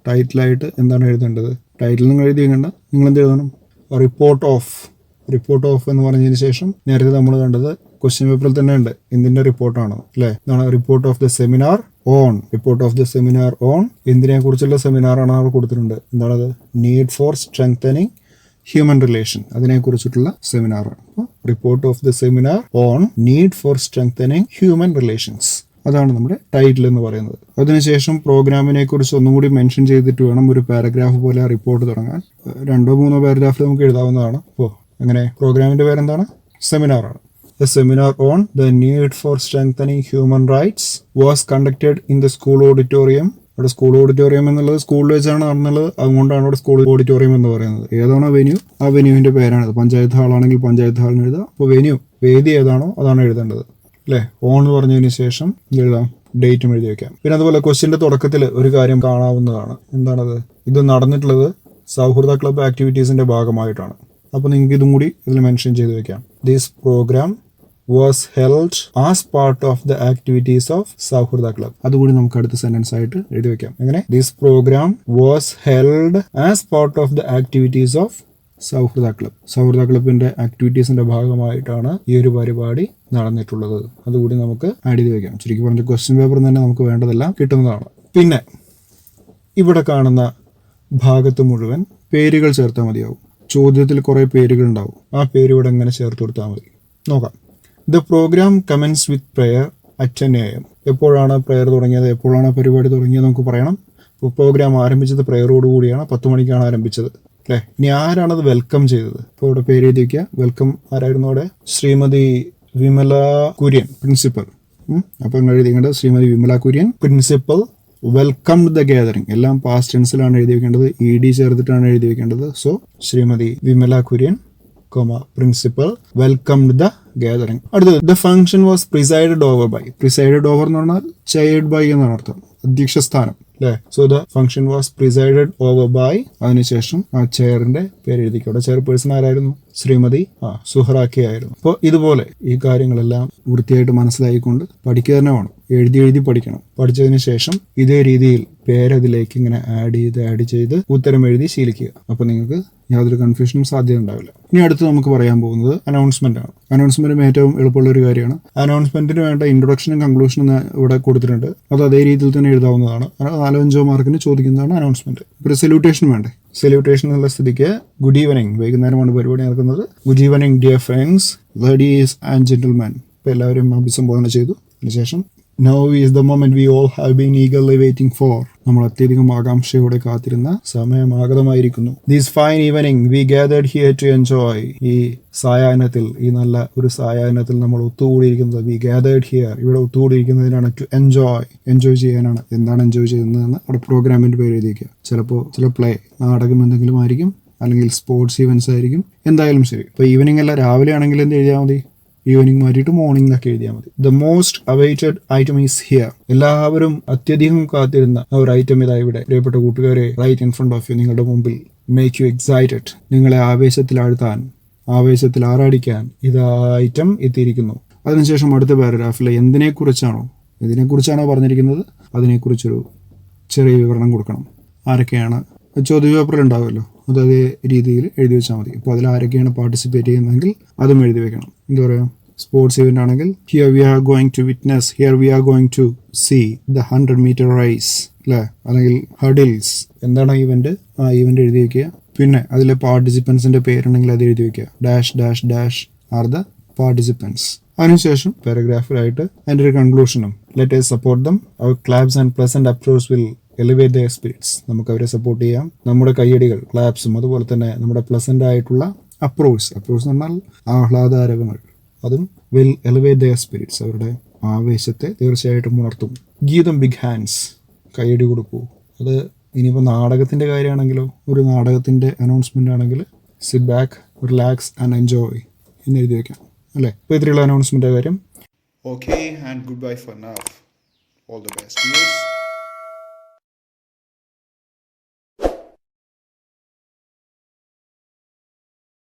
ടൈറ്റിലായിട്ട് എന്താണ് എഴുതേണ്ടത്? ടൈറ്റിൽ നിങ്ങൾ എഴുതി വെക്കേണ്ട, നിങ്ങൾ എന്ത് എഴുതണം? റിപ്പോർട്ട് ഓഫ് എന്ന് പറഞ്ഞതിന് ശേഷം നേരത്തെ നമ്മൾ കണ്ടത് ക്വസ്റ്റ്യൻ പേപ്പറിൽ തന്നെ ഉണ്ട്, എന്തിന്റെ റിപ്പോർട്ടാണ് അല്ലേ. ഇതാണ് report of the seminar on. എന്തിനെ കുറിച്ചുള്ള സെമിനാറാണ് അവർ കൊടുത്തിട്ടുണ്ട്. എന്താണത്? Need for strengthening human relation, അതിനെക്കുറിച്ചിട്ടുള്ള സെമിനാറാണ്. Report of the seminar on need for strengthening human relations, അതാണ് നമ്മുടെ ടൈറ്റിൽ എന്ന് പറയുന്നത്. അതിനുശേഷം പ്രോഗ്രാമിനെ കുറിച്ച് ഒന്നും കൂടി മെൻഷൻ ചെയ്തിട്ട് വേണം ഒരു പാരഗ്രാഫ് പോലെ ആ റിപ്പോർട്ട് തുടങ്ങാൻ. 2-3 പാരഗ്രാഫ് നമുക്ക് എഴുതാവുന്നതാണ്. അപ്പോൾ അങ്ങനെ പ്രോഗ്രാമിന്റെ പേരെന്താണ്? സെമിനാറാണ്. The seminar on the need for strengthening human rights was conducted in the school auditorium. അവിടെ സ്കൂൾ ഓഡിറ്റോറിയം എന്നുള്ളത് സ്കൂളിൽ വെച്ചാണ് നടന്നുള്ളത്, അതുകൊണ്ടാണ് അവിടെ സ്കൂൾ ഓഡിറ്റോറിയം എന്ന് പറയുന്നത്. ഏതാണോ വെന്യൂ, ആ വെന്യൂവിന്റെ പേരാണ്. പഞ്ചായത്ത് ഹാളാണെങ്കിൽ പഞ്ചായത്ത് ഹാളിന് എഴുതാം. അപ്പോൾ വെന്യൂ, വേദി ഏതാണോ അതാണ് എഴുതേണ്ടത് അല്ലേ. ഓൺ എന്ന് പറഞ്ഞതിന് ശേഷം എഴുതാം, ഡേറ്റും എഴുതി വെക്കാം. പിന്നെ അതുപോലെ ക്വസ്റ്റ്യന്റെ തുടക്കത്തിൽ ഒരു കാര്യം കാണാവുന്നതാണ്. എന്താണത്? ഇത് നടന്നിട്ടുള്ളത് സൗഹൃദ ക്ലബ് ആക്ടിവിറ്റീസിന്റെ ഭാഗമായിട്ടാണ്. അപ്പോൾ നിങ്ങൾക്ക് ഇതും കൂടി ഇതിൽ മെൻഷൻ ചെയ്ത് വെക്കാം. This programme was held as part of the activities of Sauhrida club. അതുകൂടി നമുക്ക് അടുത്ത സെന്റൻസ് ആയിട്ട് എഴുതി വെക്കാം. എങ്ങനെ? This programme was held as part of the activities of Sauhrida club. Sauhrida ക്ലബിന്റെ ആക്ടിവിറ്റീസിന്റെ ഭാഗമായിട്ടാണ് ഈ ഒരു പരിപാടി നടന്നിട്ടുള്ളത്. അതുകൂടി നമുക്ക് ആഡ് ചെയ്ത് വെക്കാം. ശരിക്കും പറഞ്ഞ ക്വസ്റ്റ്യൻ പേപ്പറിൽ തന്നെ നമുക്ക് വേണ്ടതെല്ലാം കിട്ടുന്നതാണ്. പിന്നെ ഇവിടെ കാണുന്ന ഭാഗത്ത് മുഴുവൻ പേരുകൾ ചേർത്താൽ മതിയാവും. ചോദ്യത്തിൽ കുറെ പേരുകൾ ഉണ്ടാവും. ആ പേര് ഇവിടെ എങ്ങനെ ചേർത്ത് കൊടുത്താൽ മതി നോക്കാം. The programme commences with prayer at 10 AM. എപ്പോഴാണ് പ്രെയർ തുടങ്ങിയത്, എപ്പോഴാണ് പരിപാടി തുടങ്ങിയത് നമുക്ക് പറയണം. ഇപ്പോൾ പ്രോഗ്രാം ആരംഭിച്ചത് പ്രെയറോട് കൂടിയാണ്, 10 മണിക്കാണ് ആരംഭിച്ചത് അല്ലേ. ഇനി ആരാണത് വെൽക്കം ചെയ്തത്? ഇപ്പോൾ ഇവിടെ പേര് എഴുതി വയ്ക്കുക. വെൽക്കം ആരായിരുന്നു അവിടെ? ശ്രീമതി വിമല കുര്യൻ, പ്രിൻസിപ്പൽ. അപ്പോൾ നിങ്ങൾ എഴുതിക്കേണ്ടത് Shrimati Vimala Kurian principal welcome the gathering. എല്ലാം പാസ്റ്റ് ടെൻസിലാണ് എഴുതി വെക്കേണ്ടത്, ED ചേർത്തിട്ടാണ് എഴുതി വെക്കേണ്ടത്. So Shrimati Vimala Kurian, principal welcomed the gathering. അടുത്തത് the function was presided over by. Presided over എന്ന് പറഞ്ഞാൽ ചെയർഡ് ബൈ എന്നാണ് അർത്ഥം, അധ്യക്ഷ സ്ഥാനം അല്ലേ. So the function was presided over by. അതിനുശേഷം ആ ചെയറിന്റെ പേര് എഴുതിക്കും. അവിടെ ചെയർപേഴ്സൺ ആരായിരുന്നു? ശ്രീമതി സുഹറാഖി ആയിരുന്നു. അപ്പോൾ ഇതുപോലെ ഈ കാര്യങ്ങളെല്ലാം വൃത്തിയായിട്ട് മനസ്സിലായിക്കൊണ്ട് പഠിക്കുക തന്നെ വേണം. എഴുതി പഠിക്കണം. പഠിച്ചതിന് ശേഷം ഇതേ രീതിയിൽ പേരതിലേക്ക് ഇങ്ങനെ ആഡ് ചെയ്ത് ഉത്തരം എഴുതി ശീലിക്കുക. അപ്പോൾ നിങ്ങൾക്ക് യാതൊരു കൺഫ്യൂഷനും സാധ്യത ഉണ്ടാവില്ല. ഇനി അടുത്ത് നമുക്ക് പറയാൻ പോകുന്നത് അനൗൺസ്മെന്റ് ആണ്. അനൗൺസ്മെന്റും ഏറ്റവും എളുപ്പമുള്ള ഒരു കാര്യമാണ്. അനൗൺസ്മെന്റിന് വേണ്ട ഇൻട്രൊഡക്ഷനും കൺക്ലൂഷനും ഇവിടെ കൊടുത്തിട്ടുണ്ട്. അത് അതേ രീതിയിൽ തന്നെ എഴുതാവുന്നതാണ്. 4-5 മാർക്കിന് ചോദിക്കുന്നതാണ് അനൗൺസ്മെന്റ്. ഒരു സല്യൂട്ടേഷൻ വേണ്ടേ? സല്യൂട്ടേഷൻ എന്നുള്ള സ്ഥിതിക്ക് ഗുഡ് ഈവനിങ്, വൈകുന്നേരമാണ് പരിപാടി നടക്കുന്നത്. Good evening dear friends, ladies and gentlemen. ഇപ്പോൾ എല്ലാവരും അഭിസംബോധന ചെയ്തു. അതിനുശേഷം Now is the moment we all have been eagerly waiting for. നമ്മൾ അത്യധികം ആകാംക്ഷയോടെ കാത്തിരുന്ന സമയം ആഗതമായിരിക്കുന്നു. This fine evening we gathered here to enjoy. ഈ സായാഹ്നത്തിൽ, ഈ നല്ല ഒരു സായാഹ്നത്തിൽ നമ്മൾ ഒത്തുകൂടിയിരിക്കുന്നത്. We gathered here, ഇവിടെ ഒത്തുകൂടിയിരിക്കുന്നതിനാണ്. To എൻജോയ് ചെയ്യാനാണ്. എന്താണ് എൻജോയ് ചെയ്യുന്നതെന്ന് അവിടെ പ്രോഗ്രാമിന്റെ പേര് എഴുതിയിരിക്കുക. ചില പ്ലേ, നാടകം എന്തെങ്കിലും ആയിരിക്കും, അല്ലെങ്കിൽ സ്പോർട്സ് ഈവൻസ് ആയിരിക്കും. എന്തായാലും ശരി. ഇപ്പോൾ ഈവനിങ് അല്ല, രാവിലെ ആണെങ്കിൽ എന്ത് എഴുതിയാൽ മതി? ഈവനിങ് മാറ്റിയിട്ട് മോർണിംഗ് എന്നൊക്കെ എഴുതിയാൽ മതി. The most awaited item is here. എല്ലാവരും അത്യധികം കാത്തിരുന്ന ഒരു ഐറ്റം ഇതാ ഇവിടെ. പ്രിയപ്പെട്ട കൂട്ടുകാരെ, right in front of you, നിങ്ങളുടെ മുമ്പിൽ. മേക്ക് യു എക്സൈറ്റഡ്, നിങ്ങളെ ആവേശത്തിലാഴ്ത്താൻ, ആവേശത്തിൽ ആറാടിക്കാൻ ഇതാ ഐറ്റം എത്തിയിരിക്കുന്നു. അതിനുശേഷം അടുത്ത പാരഗ്രാഫിൽ ഇതിനെക്കുറിച്ചാണോ പറഞ്ഞിരിക്കുന്നത്, അതിനെക്കുറിച്ചൊരു ചെറിയ വിവരണം കൊടുക്കണം. ആരൊക്കെയാണ് ചോദ്യപേപ്പറിൽ ഉണ്ടാവുമല്ലോ, അത് അതേ രീതിയിൽ എഴുതി വെച്ചാൽ മതി. അപ്പോൾ അതിൽ ആരൊക്കെയാണ് പാർട്ടിസിപ്പേറ്റ് ചെയ്യുന്നതെങ്കിൽ അതും എഴുതി വെക്കണം. എന്താ പറയുക, സ്പോർട്സ് ഇവൻ്റ് ആണെങ്കിൽ here we are going to witness, here we are going to see the 100 metre race അല്ലേ, അല്ലെങ്കിൽ ഹഡിൽസ്. എന്താണ് ഇവൻ്റ്, ആ ഇവൻ്റ് എഴുതി വയ്ക്കുക. പിന്നെ അതിലെ പാർട്ടിസിപ്പൻസിൻ്റെ പേരുണ്ടെങ്കിൽ അത് എഴുതി വയ്ക്കുക. Dash dash dash are the participants. അതിനുശേഷം പാരഗ്രാഫിലായിട്ട് അതിൻ്റെ ഒരു കൺക്ലൂഷനും, let us support them, our claps and pleasant applause will elevate their spirits. നമുക്ക് അവരെ സപ്പോർട്ട് ചെയ്യാം. നമ്മുടെ കയ്യടികൾ, ക്ലാപ്സും, അതുപോലെ തന്നെ നമ്മുടെ പ്ലസൻ്റ് ആയിട്ടുള്ള അപ്രോസ് എന്ന് പറഞ്ഞാൽ ആഹ്ലാദാരകങ്ങൾ, അതും വിൽ എലിവേറ്റ് ദെയർ സ്പിരിറ്റ്സ്, അവരുടെ ആവേശത്തെ തീർച്ചയായിട്ടും ഉണർത്തും. ഗീതം ബിഗ് ഹാൻഡ്സ്, കയ്യടി കൊടുക്കൂ. അത് ഇനിയിപ്പോൾ നാടകത്തിൻ്റെ കാര്യമാണെങ്കിലോ, ഒരു നാടകത്തിൻ്റെ അനൗൺസ്മെൻ്റ് ആണെങ്കിൽ sit back, relax and enjoy എന്ന് എഴുതി വയ്ക്കാം അല്ലേ. ഇപ്പോൾ ഇത്രയുള്ള അനൗൺസ്മെൻ്റ് കാര്യം. Okay and good bye for now. All the best.